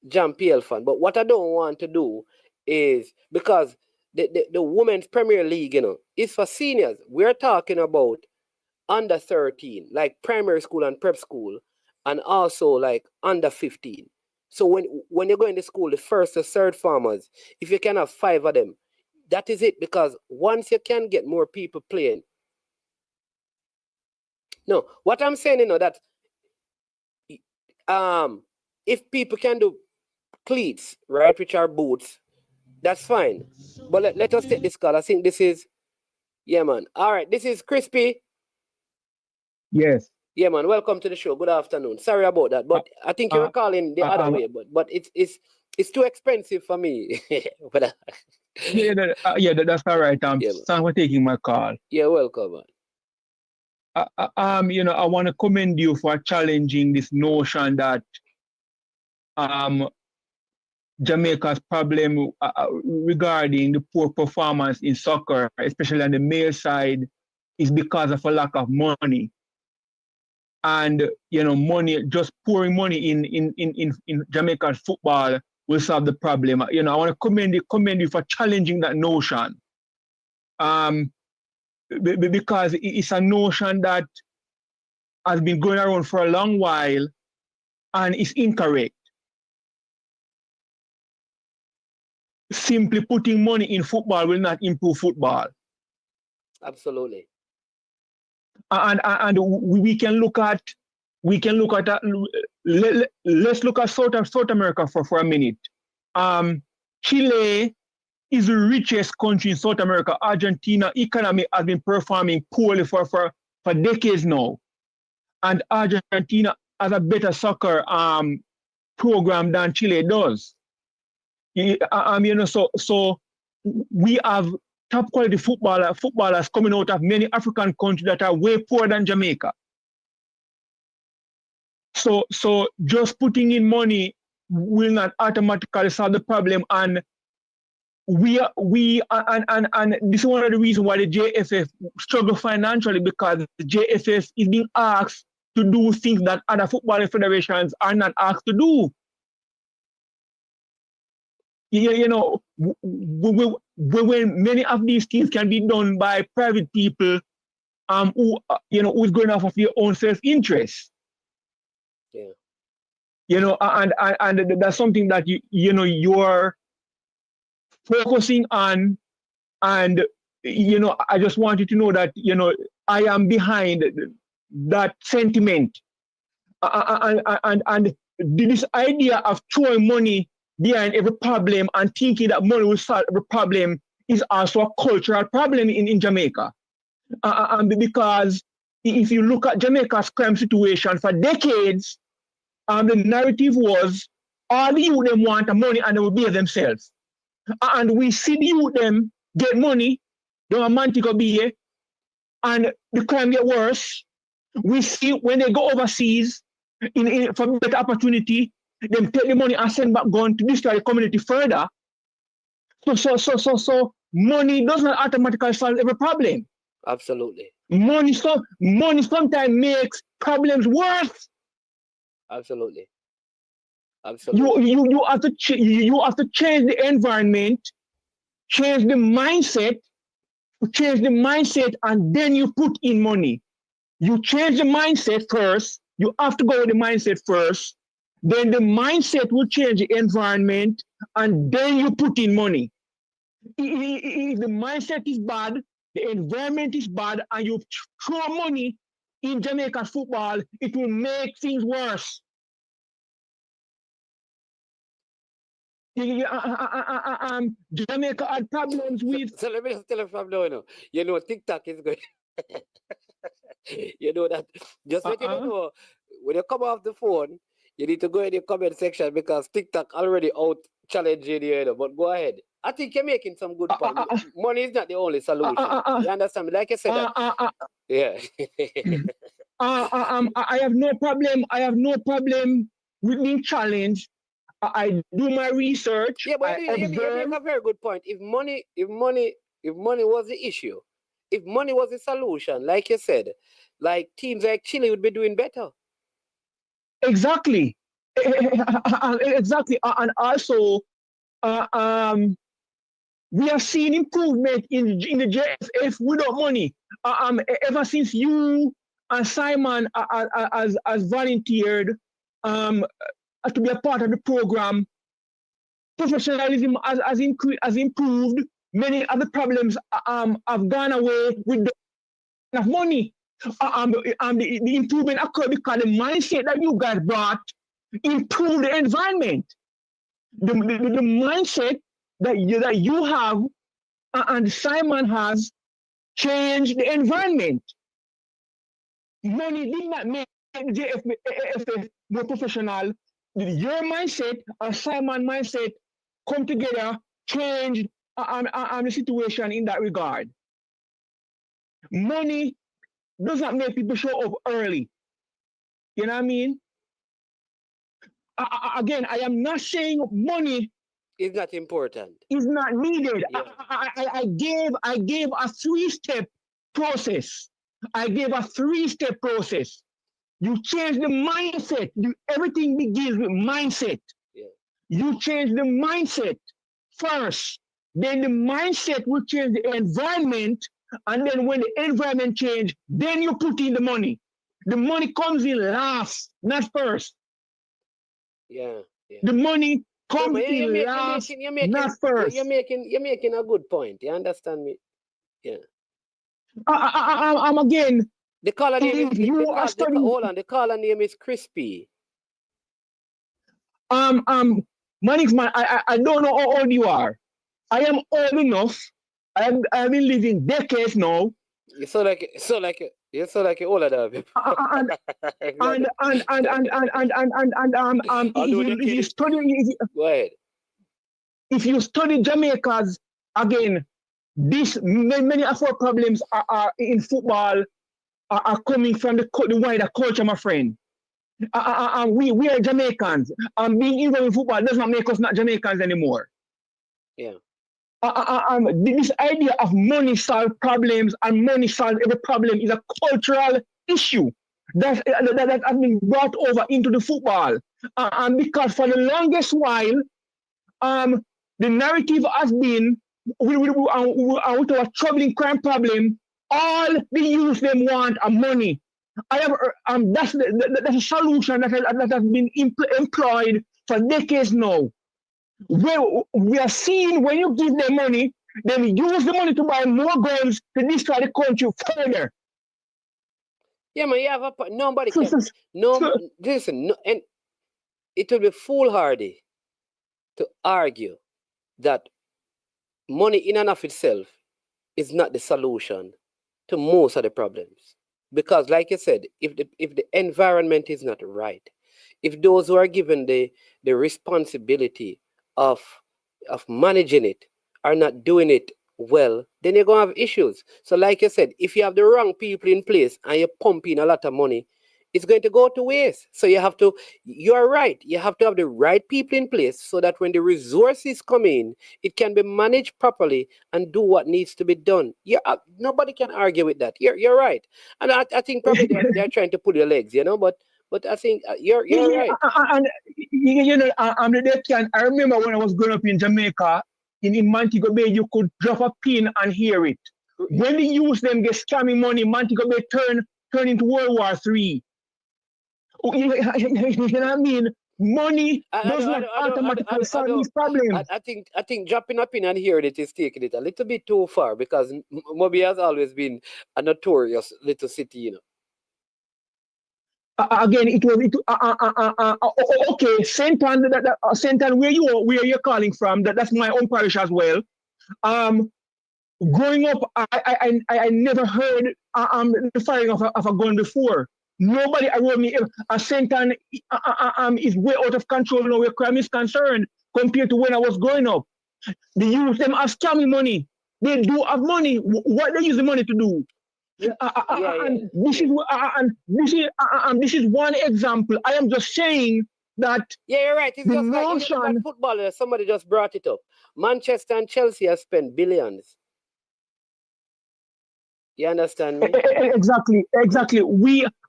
Jean-Pierre fan. But what I don't want to do is, because the Women's Premier League, is for seniors. We're talking about under 13, like primary school and prep school, and also like under 15. So when you're going to school, the first or third farmers, if you can have 5 of them, that is it. Because once you can get more people playing. No, what I'm saying, that if people can do cleats, right, which are boots, that's fine. But let us take this call. I think this is, yeah, man. All right, this is Crispy. Yes. Yeah, man. Welcome to the show. Good afternoon. Sorry about that, but I think you were calling the other way. But it's too expensive for me. But, that's all right. Thanks for taking my call. You're welcome, man. I want to commend you for challenging this notion that Jamaica's problem regarding the poor performance in soccer, especially on the male side, is because of a lack of money. And money, just pouring money in Jamaican football will solve the problem. I want to commend you for challenging that notion, because it's a notion that has been going around for a long while, and it's incorrect. Simply putting money in football will not improve football. Absolutely. And we can look at let's look at South America for a minute. Chile is the richest country in South America. Argentina economy has been performing poorly for decades now, and Argentina has a better soccer program than Chile does. So we have top quality footballers coming out of many African countries that are way poorer than Jamaica. So just putting in money will not automatically solve the problem. And and this is one of the reasons why the JFF struggle financially, because the JFF is being asked to do things that other footballing federations are not asked to do. When many of these things can be done by private people, who's going off of their own self-interest. Yeah. And that's something that you're focusing on, and I just want you to know that I am behind that sentiment, and this idea of throwing money behind every problem and thinking that money will solve every problem is also a cultural problem in Jamaica. Because if you look at Jamaica's crime situation for decades, the narrative was all the youth them want money and they will behave themselves. And we see the youth them get money, they are man to be, and the crime get worse. We see when they go overseas for better opportunity, them take the money and send back gun to destroy the community further. So money does not automatically solve every problem. Absolutely. Money sometimes makes problems worse. Absolutely. Absolutely. You have to change the environment, change the mindset, and then you put in money. You change the mindset first. You have to go with the mindset first. Then the mindset will change the environment, and then you put in money. If the mindset is bad, the environment is bad, and you throw money in Jamaican football, it will make things worse. Jamaica had problems with. So let me just tell you from now, you know, TikTok is good. You know that. Just let you know, when you come off the phone, you need to go in the comment section because TikTok already out challenging you, but go ahead. I think you're making some good points. Money is not the only solution. You understand me? Like I said, yeah. I have no problem. I have no problem with being challenged. I do my research. Yeah, but you make a very good point. If money was the issue, if money was the solution, like you said, like teams like Chile would be doing better. Exactly. Exactly. And also, we have seen improvement in the JFF without money. Ever since you and Simon has volunteered to be a part of the program, professionalism has improved. Many other problems have gone away with the money. The improvement occurred because the mindset that you guys brought improved the environment. The mindset that you have and Simon has changed the environment. Money did not make the JFF more professional. Your mindset and Simon's mindset come together, change the situation in that regard. Money does not make people show up early. You know what I mean? Again, I am not saying money is not important. Is not needed. Yeah. I gave a 3-step process. I gave a 3-step process. You change the mindset. Everything begins with mindset. Yeah. You change the mindset first. Then the mindset will change the environment. And then when the environment change, then you put in the money. The money comes in last, not first. Yeah. The money comes in last, not first. You're making a good point. You understand me? Yeah. I'm again. The caller name is the caller name is Crispy. Manix man, I don't know how old you are. I am old enough. I've been living decades now. You sound like you're older than me. If you study, go ahead. If you study Jamaica's again, many of our problems are in football are coming from the wider culture, my friend. We are Jamaicans. Being involved in football does not make us not Jamaicans anymore. Yeah. This idea of money solve problems and money solve every problem is a cultural issue that has been brought over into the football. And because for the longest while, the narrative has been with our troubling crime problem, all the youth them want are money. That's a solution that has been employed for decades now. We are seeing when you give them money, they use the money to buy more guns to destroy the country further. Yeah, man, you have nobody can. Listen, and it will be foolhardy to argue that money in and of itself is not the solution to most of the problems. Because like you said, if the environment is not right, if those who are given the responsibility of managing it are not doing it well, then you're gonna have issues. So, like you said, if you have the wrong people in place and you pump in a lot of money, it's going to go to waste. So you're right. You have to have the right people in place so that when the resources come in, it can be managed properly and do what needs to be done. Nobody can argue with that. You're right. And I think probably they're trying to pull your legs, but I think you're right. And I remember when I was growing up in Jamaica, in Montego Bay, you could drop a pin and hear it. When they use them, get scamming money, Montego Bay turn into World War III. You know what I mean? Money does not automatically solve these problems. I think dropping a pin and hearing it is taking it a little bit too far, because Mobi has always been a notorious little city, Again, okay. Saint Anne, where you're calling from? That's my own parish as well. Growing up, I never heard the firing of a gun before. Nobody around me. Saint Anne is way out of control now where crime is concerned compared to when I was growing up. They use them as scamming money. They do have money. What they use the money to do? And this is one example. I am just saying that. Yeah, you're right. It's just like football. Somebody just brought it up. Manchester and Chelsea have spent billions. You understand me? Exactly.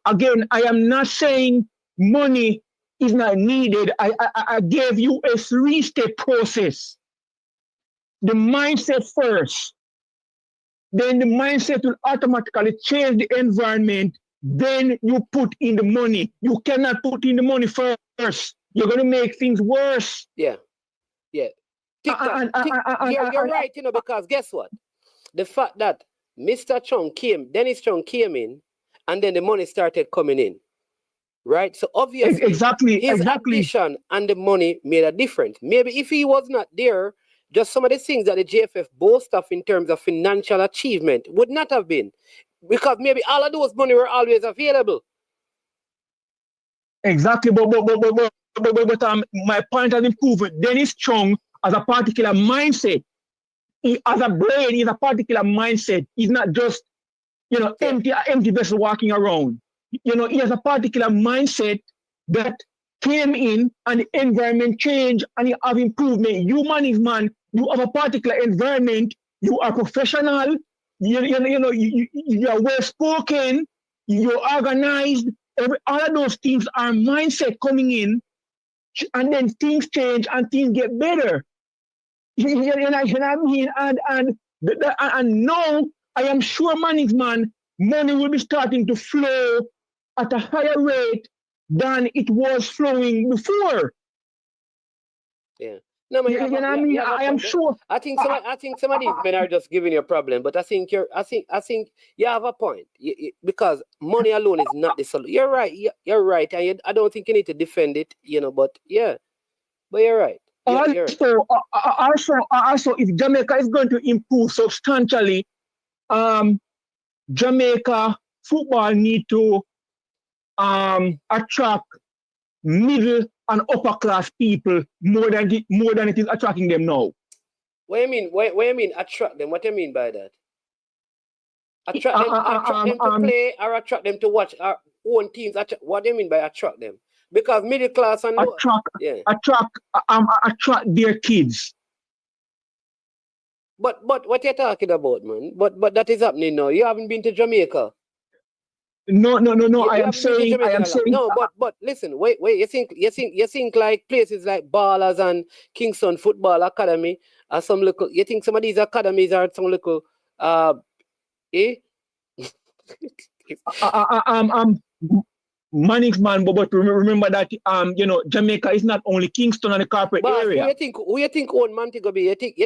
I am not saying money is not needed. I gave you a 3-step process. The mindset first. Then the mindset will automatically change the environment. Then you put in the money. You cannot put in the money first. You're going to make things worse. Yeah. You're right, because guess what? The fact that Dennis Chung came in, and then the money started coming in, right? So obviously, his addition and the money made a difference. Maybe if he was not there, just some of the things that the JFF boast of in terms of financial achievement would not have been, because maybe all of those money were always available. Exactly, but my point has improved. Dennis Chung has a particular mindset. He has a brain. He has a particular mindset. He's not just empty vessel walking around. He has a particular mindset that came in and the environment changed and you have improvement. You management, you have a particular environment, you are professional, you are well spoken, you're organized. All of those things are mindset coming in, and then things change and things get better. You know what I mean? And now I am sure management money will be starting to flow at a higher rate than it was flowing before. Yeah. No, man, I am sure. I think some of these men are just giving you a problem, but I think you have a point, because money alone is not the solution. You're right. You're right, and I don't think you need to defend it, but you're right. Also, if Jamaica is going to improve substantially, Jamaica football need to attract middle and upper class people more than it is attracting them now. What do you mean? What do you mean attract them? What do you mean by that? Attract them to play, or attract them to watch our own teams? What do you mean by attract them? Because middle class and attract their kids. But what you're talking about, man? But that is happening now. You haven't been to Jamaica. No. I am saying. No, but listen. Wait. You think like places like Ballers and Kingston Football Academy are some local? You think some of these academies are some local? Management, but remember that Jamaica is not only Kingston and the corporate area. Who you think own Montego Bay? You think?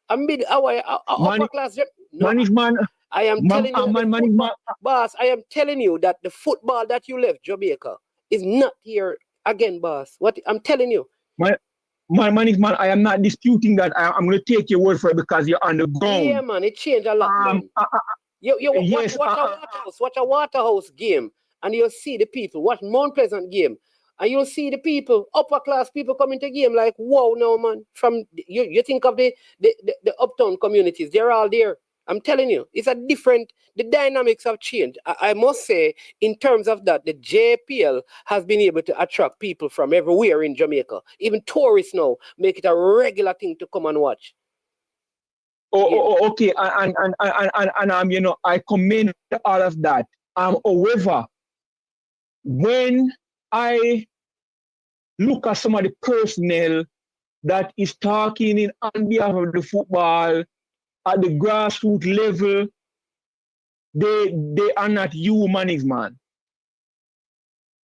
Upper class. No. Management. I am telling you, boss. I am telling you that the football that you left Jamaica is not here again, boss. What I'm telling you. My management, I am not disputing that. I'm going to take your word for it because you're on the ground. Yeah, man, it changed a lot. Watch a Waterhouse game and you'll see the people watch Mount Pleasant game, and you'll see the people, upper class people coming to game like, whoa, no man. From you think of the uptown communities, they're all there. I'm telling you, it's a different, the dynamics have changed. I must say, in terms of that, the JPL has been able to attract people from everywhere in Jamaica. Even tourists now make it a regular thing to come and watch. Okay, and you know, I commend all of that. However, when I look at some of the personnel that is talking on behalf of the football at the grassroots level, they are not humans, man.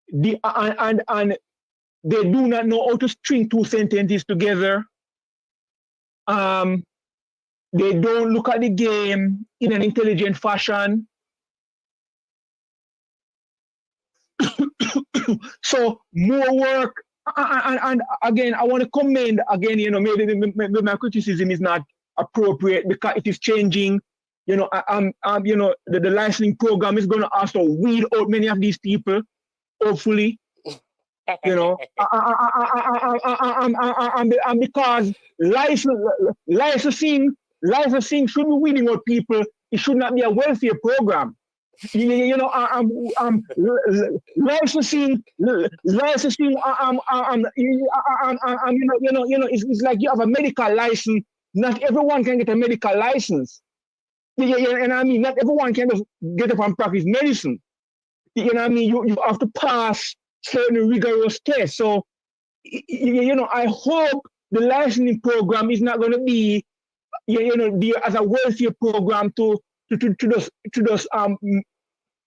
And they do not know how to string two sentences together. They don't look at the game in an intelligent fashion. So more work. And again, I want to commend again, you know, maybe my criticism is not appropriate because it is changing. You know, you know, the licensing program is going to also weed out many of these people, hopefully. You know, and because licensing should be weeding out people. It should not be a welfare program. You know, licensing, you know, it's like you have a medical license. Not everyone can get a medical license. And I mean, not everyone can just get up and practice medicine. You know what I mean? You have to pass certain rigorous tests. So, you know, I hope the licensing program is not going to be, you know, as a welfare program to just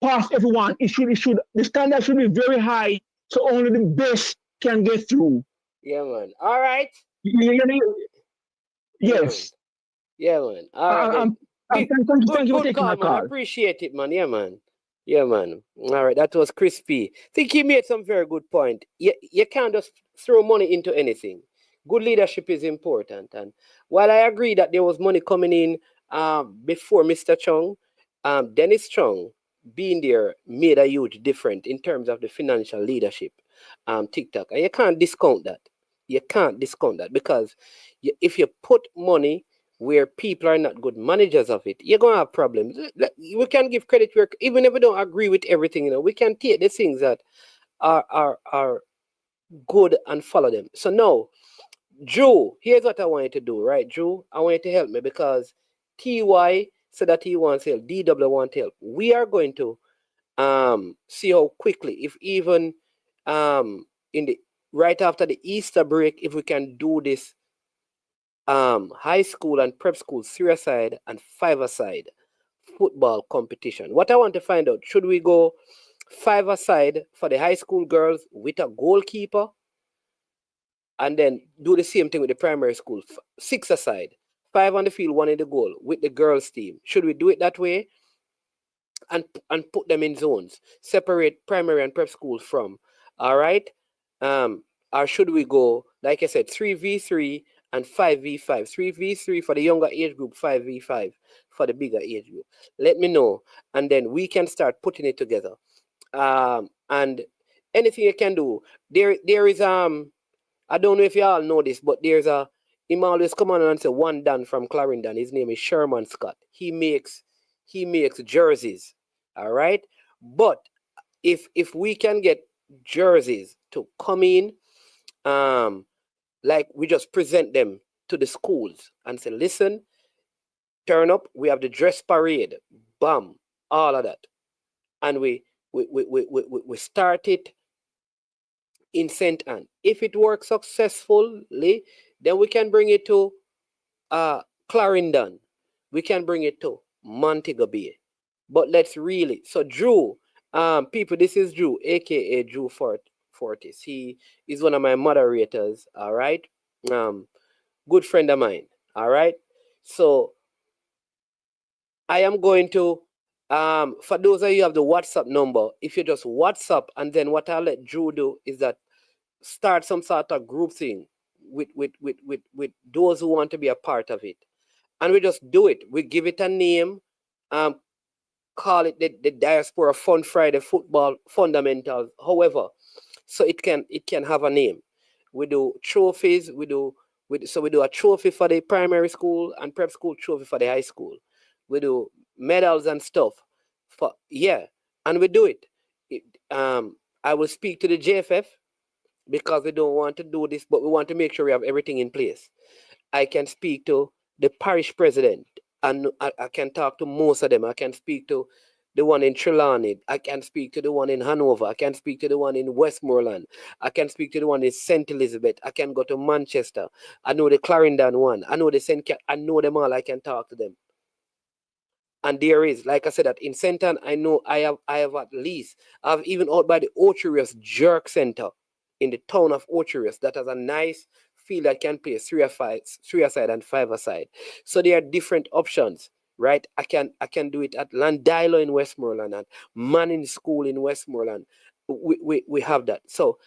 pass everyone. It should the standard should be very high, so only the best can get through. Yeah, man. All right. Yes. Yeah, man. All right. Thank you for taking my call. I appreciate it, man. Yeah, man. Yeah, man. All right, that was crispy. I think he made some very good point. You can't just throw money into anything. Good leadership is important. And while I agree that there was money coming in before Mr. Chung, Dennis Chung being there made a huge difference in terms of the financial leadership. TikTok. And you can't discount that. You can't discount that because if you put money where people are not good managers of it, you're going to have problems. We can give credit where, even if we don't agree with everything, you know, we can take the things that are good and follow them. So now, Drew, here's what I want you to do, right, Drew? I want you to help me because TY said that he wants help, DW wants help. We are going to see how quickly, if even right after the Easter break, if we can do this high school and prep school 3-a-side and 5-a-side football competition. What I want to find out, should we go 5-a-side for the high school girls with a goalkeeper and then do the same thing with the primary school, 6-a-side, 5 on the field, 1 in the goal with the girls team? Should we do it that way and put them in zones, separate primary and prep schools from? All right. Or should we go, like I said, 3v3 and 5v5, 3v3 for the younger age group, 5v5 for the bigger age group? Let me know, and then we can start putting it together. And anything you can do, there is I don't know if you all know this, but there's him always come on and say one Dan from Clarendon. His name is Sherman Scott. He makes jerseys. All right, but if we can get jerseys to come in, like we just present them to the schools and say, listen, turn up, we have the dress parade, bam, all of that. And we start it in St. Anne. If it works successfully, then we can bring it to Clarendon. We can bring it to Montego Bay. But let's really, so Drew, people, this is Drew, aka Drew Fortis. He is one of my moderators, all right? Good friend of mine, all right? So I am going to, for those of you who have the WhatsApp number, if you just WhatsApp, and then what I'll let Drew do is that start some sort of group thing with those who want to be a part of it. And we just do it. We give it a name, call it the Diaspora Fun Friday football fundamentals. However, so it can have a name. We do trophies. We do a trophy for the primary school and prep school, trophy for the high school. We do medals and stuff for and we do it. I will speak to the JFF because we don't want to do this, but we want to make sure we have everything in place. I can speak to the parish president, and I can talk to most of them. I can speak to the one in Trelawney. I can speak to the one in Hanover. I can speak to the one in Westmoreland. I can speak to the one in St. Elizabeth. I can go to Manchester. I know the Clarendon one. I know the St. I know them all. I can talk to them. And there is, like I said, that in Senton, I know I have at least, I've even out by the Ocherius Jerk Center in the town of Ocherius that has a nice field that can play three-a-side and five-a-side. So there are different options, right? I can do it at Landilo in Westmoreland and Manning School in Westmoreland. We have that. So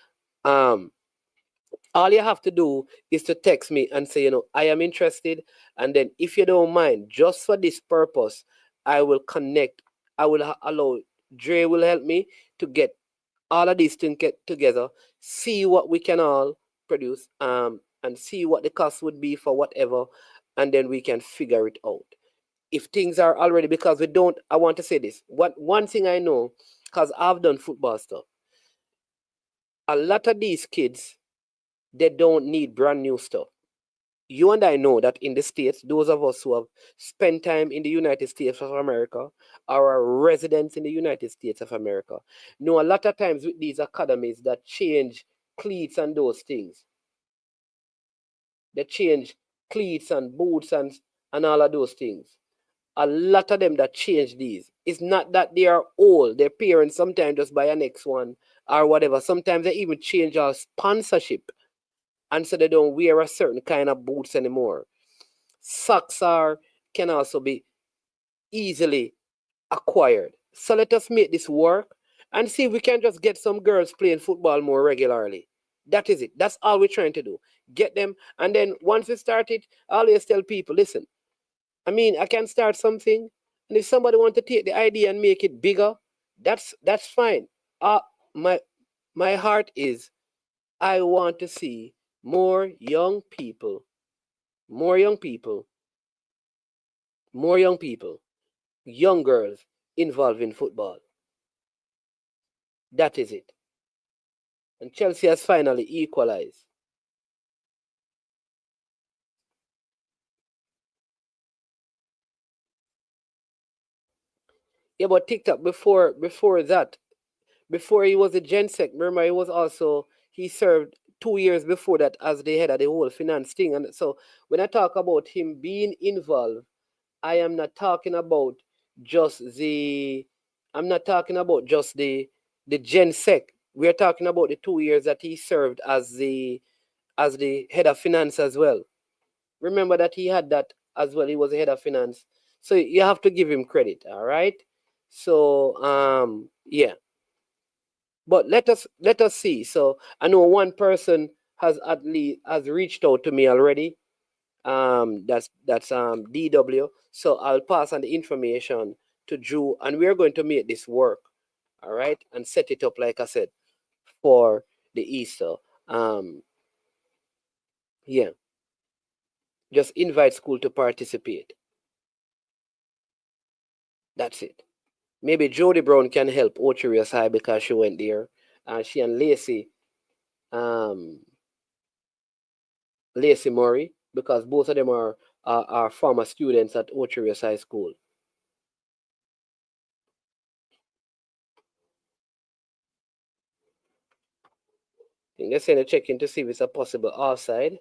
all you have to do is to text me and say, I am interested. And then if you don't mind, just for this purpose, I will connect. I will allow Dre will help me to get all of these things get together, see what we can all produce, and see what the cost would be for whatever, and then we can figure it out. If things are already, because I want to say this. One thing I know, because I've done football stuff, a lot of these kids, they don't need brand new stuff. You and I know that in the States, those of us who have spent time in the United States of America or are residents in the United States of America, know a lot of times with these academies that change cleats and those things. They change cleats and boots and all of those things. A lot of them that change these. It's not that they are old. Their parents sometimes just buy a next one or whatever. Sometimes they even change our sponsorship. And so they don't wear a certain kind of boots anymore. Socks can also be easily acquired. So let us make this work and see if we can just get some girls playing football more regularly. That is it. That's all we're trying to do. Get them. And then once we start it, I always tell people, listen, I can start something. And if somebody wants to take the idea and make it bigger, that's fine. My heart is, I want to see more young people, young girls involved in football. That is it. And Chelsea has finally equalized. Yeah, but TikTok before that, before he was a GenSec, remember he served 2 years before that as the head of the whole finance thing. And so when I talk about him being involved, I am not talking about just the GenSec. We're talking about the 2 years that he served as the head of finance as well. Remember that he had that as well. He was the head of finance. So you have to give him credit, all right? So yeah. But let us see. So I know one person has reached out to me already. That's DW. So I'll pass on the information to Drew, and we're going to make this work, all right, and set it up like I said for the Easter. Yeah, just invite school to participate. That's it. Maybe Jody Brown can help Ocherius High because she went there. She and Lacey Murray, because both of them are former students at Ocherius High School. I think they're saying a check in to see if it's a possible offside.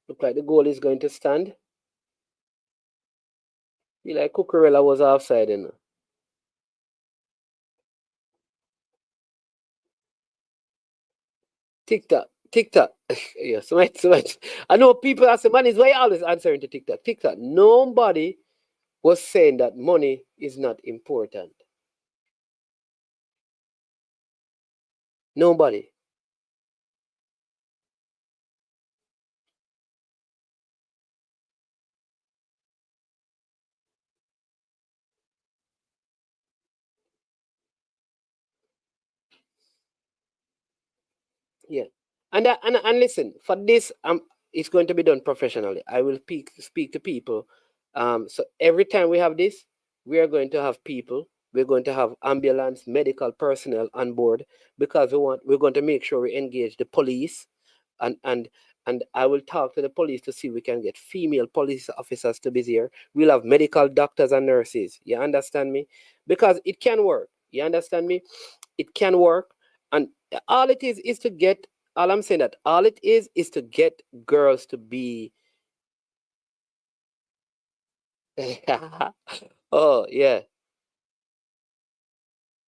Look like the goal is going to stand. Feel like Cucurella was offside, you know. TikTok. Yeah, so much. I know people ask, man, is why you always answering to TikTok. TikTok. Nobody was saying that money is not important. Nobody. Yeah. And listen, for this, it's going to be done professionally. I will speak to people. So every time we have this, we are going to have people. We're going to have ambulance, medical personnel on board because we're going to make sure we engage the police, and and and I will talk to the police to see if we can get female police officers to be there. We'll have medical doctors and nurses. You understand me? Because it can work. You understand me? It can work, and all it is to get. All I'm saying that all it is to get girls to be. Oh yeah,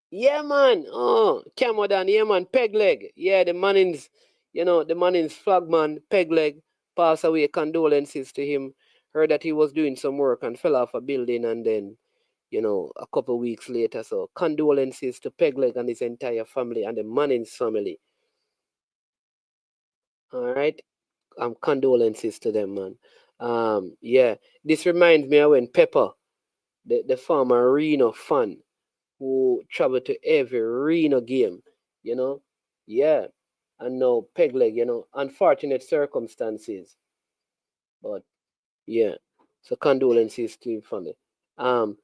yeah man. Oh, Camodan, yeah man. Peg leg. Yeah, the manins. The manins flagman peg leg passed away. Condolences to him. Heard that he was doing some work and fell off a building, and then a couple of weeks later. So condolences to peg leg and his entire family and the manins family. All right. Condolences to them, man. Yeah, this reminds me of when Pepper, the former Reno fan, who traveled to every Reno game, you know, yeah, and now Pegleg, unfortunate circumstances, but yeah, so condolences to his family. Um,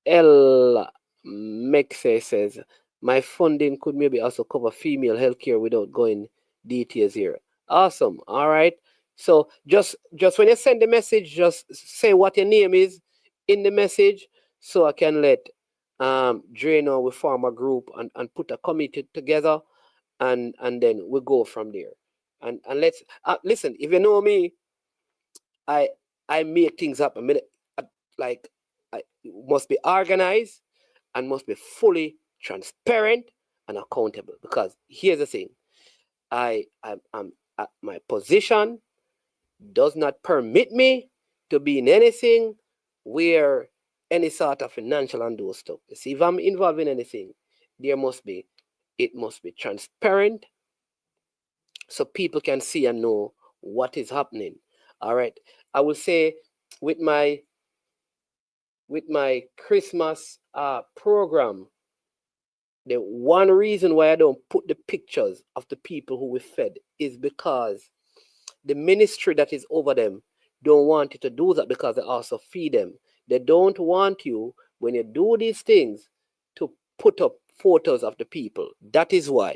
El Mexe says, my funding could maybe also cover female healthcare without going details here. Awesome. All right. So just when you send the message, just say what your name is in the message so I can let Drano we form a group and put a committee together, and then we go from there. And let's listen, if you know me, I I make things up. Like I must be organized and must be fully transparent and accountable. Because here's the thing: I'm my position does not permit me to be in anything where any sort of financial and those stuff. You see, if I'm involved in anything, it must be transparent so people can see and know what is happening. All right. I will say with my Christmas program, the one reason why I don't put the pictures of the people who we fed is because the ministry that is over them don't want you to do that because they also feed them. They don't want you, when you do these things, to put up photos of the people. That is why.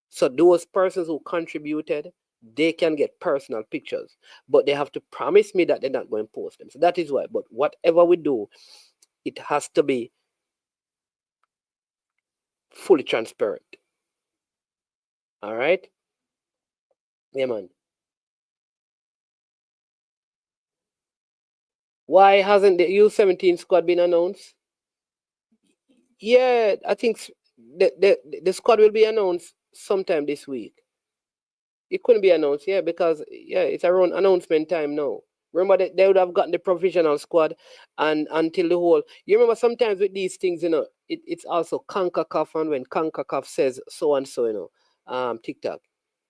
So those persons who contributed, they can get personal pictures, but they have to promise me that they're not going to post them. So that is why. But whatever we do, it has to be fully transparent. All right? Yeah, man. Why hasn't the U17 squad been announced? Yeah, I think the squad will be announced sometime this week. It couldn't be announced, yeah, because yeah, it's around announcement time now. Remember that they would have gotten the provisional squad, and until the whole. You remember sometimes with these things, it's also CONCACAF, and when CONCACAF says so and so, TikTok,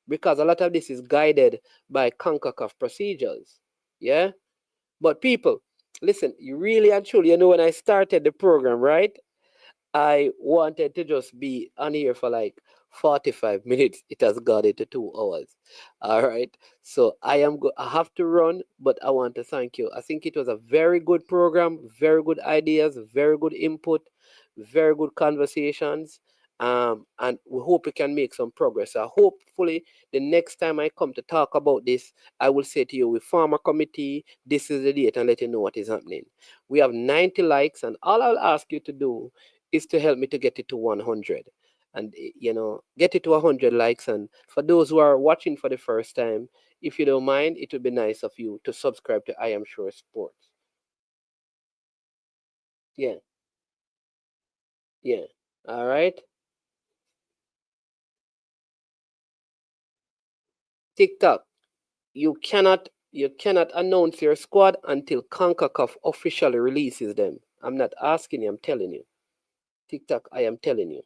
because a lot of this is guided by CONCACAF procedures, yeah. But people, listen, you really and truly, when I started the program, right? I wanted to just be on here for like 45 minutes. It has got into 2 hours. All right. So I have to run, but I want to thank you. I think it was a very good program, very good ideas, very good input, very good conversations. And we hope we can make some progress. So hopefully the next time I come to talk about this, I will say to you, we form a committee, this is the date, and let you know what is happening. We have 90 likes, and all I'll ask you to do is to help me to get it to 100, and get it to 100 likes. And for those who are watching for the first time, if you don't mind, it would be nice of you to subscribe to I Am Sure Sports. Yeah, yeah. All right. TikTok, you cannot announce your squad until CONCACAF officially releases them. I'm not asking you, I'm telling you. TikTok, I am telling you.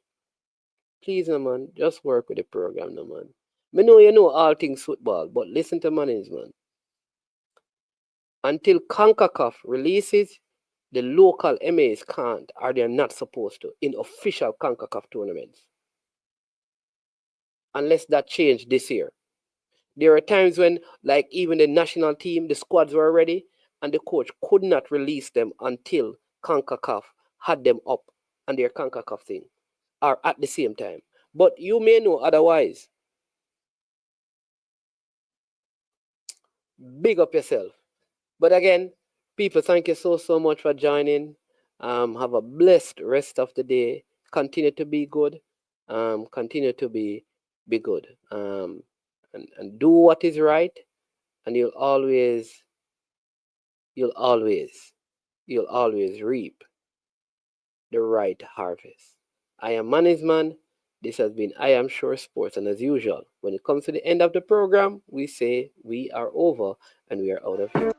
Please, no man, just work with the program, no man. Me know you know all things football, but listen to management. Until CONCACAF releases, the local MAs can't, or they're not supposed to, in official CONCACAF tournaments. unless that changed this year. There are times when, like even the national team, the squads were ready, and the coach could not release them until CONCACAF had them up on their CONCACAF thing, or at the same time. But you may know otherwise. Big up yourself. But again, people, thank you so much for joining. Have a blessed rest of the day. Continue to be good. Continue to be good. And do what is right, and you'll always reap the right harvest. I am Management. This has been I Am Sure Sports, and as usual, when it comes to the end of the program, we say we are over and we are out of here.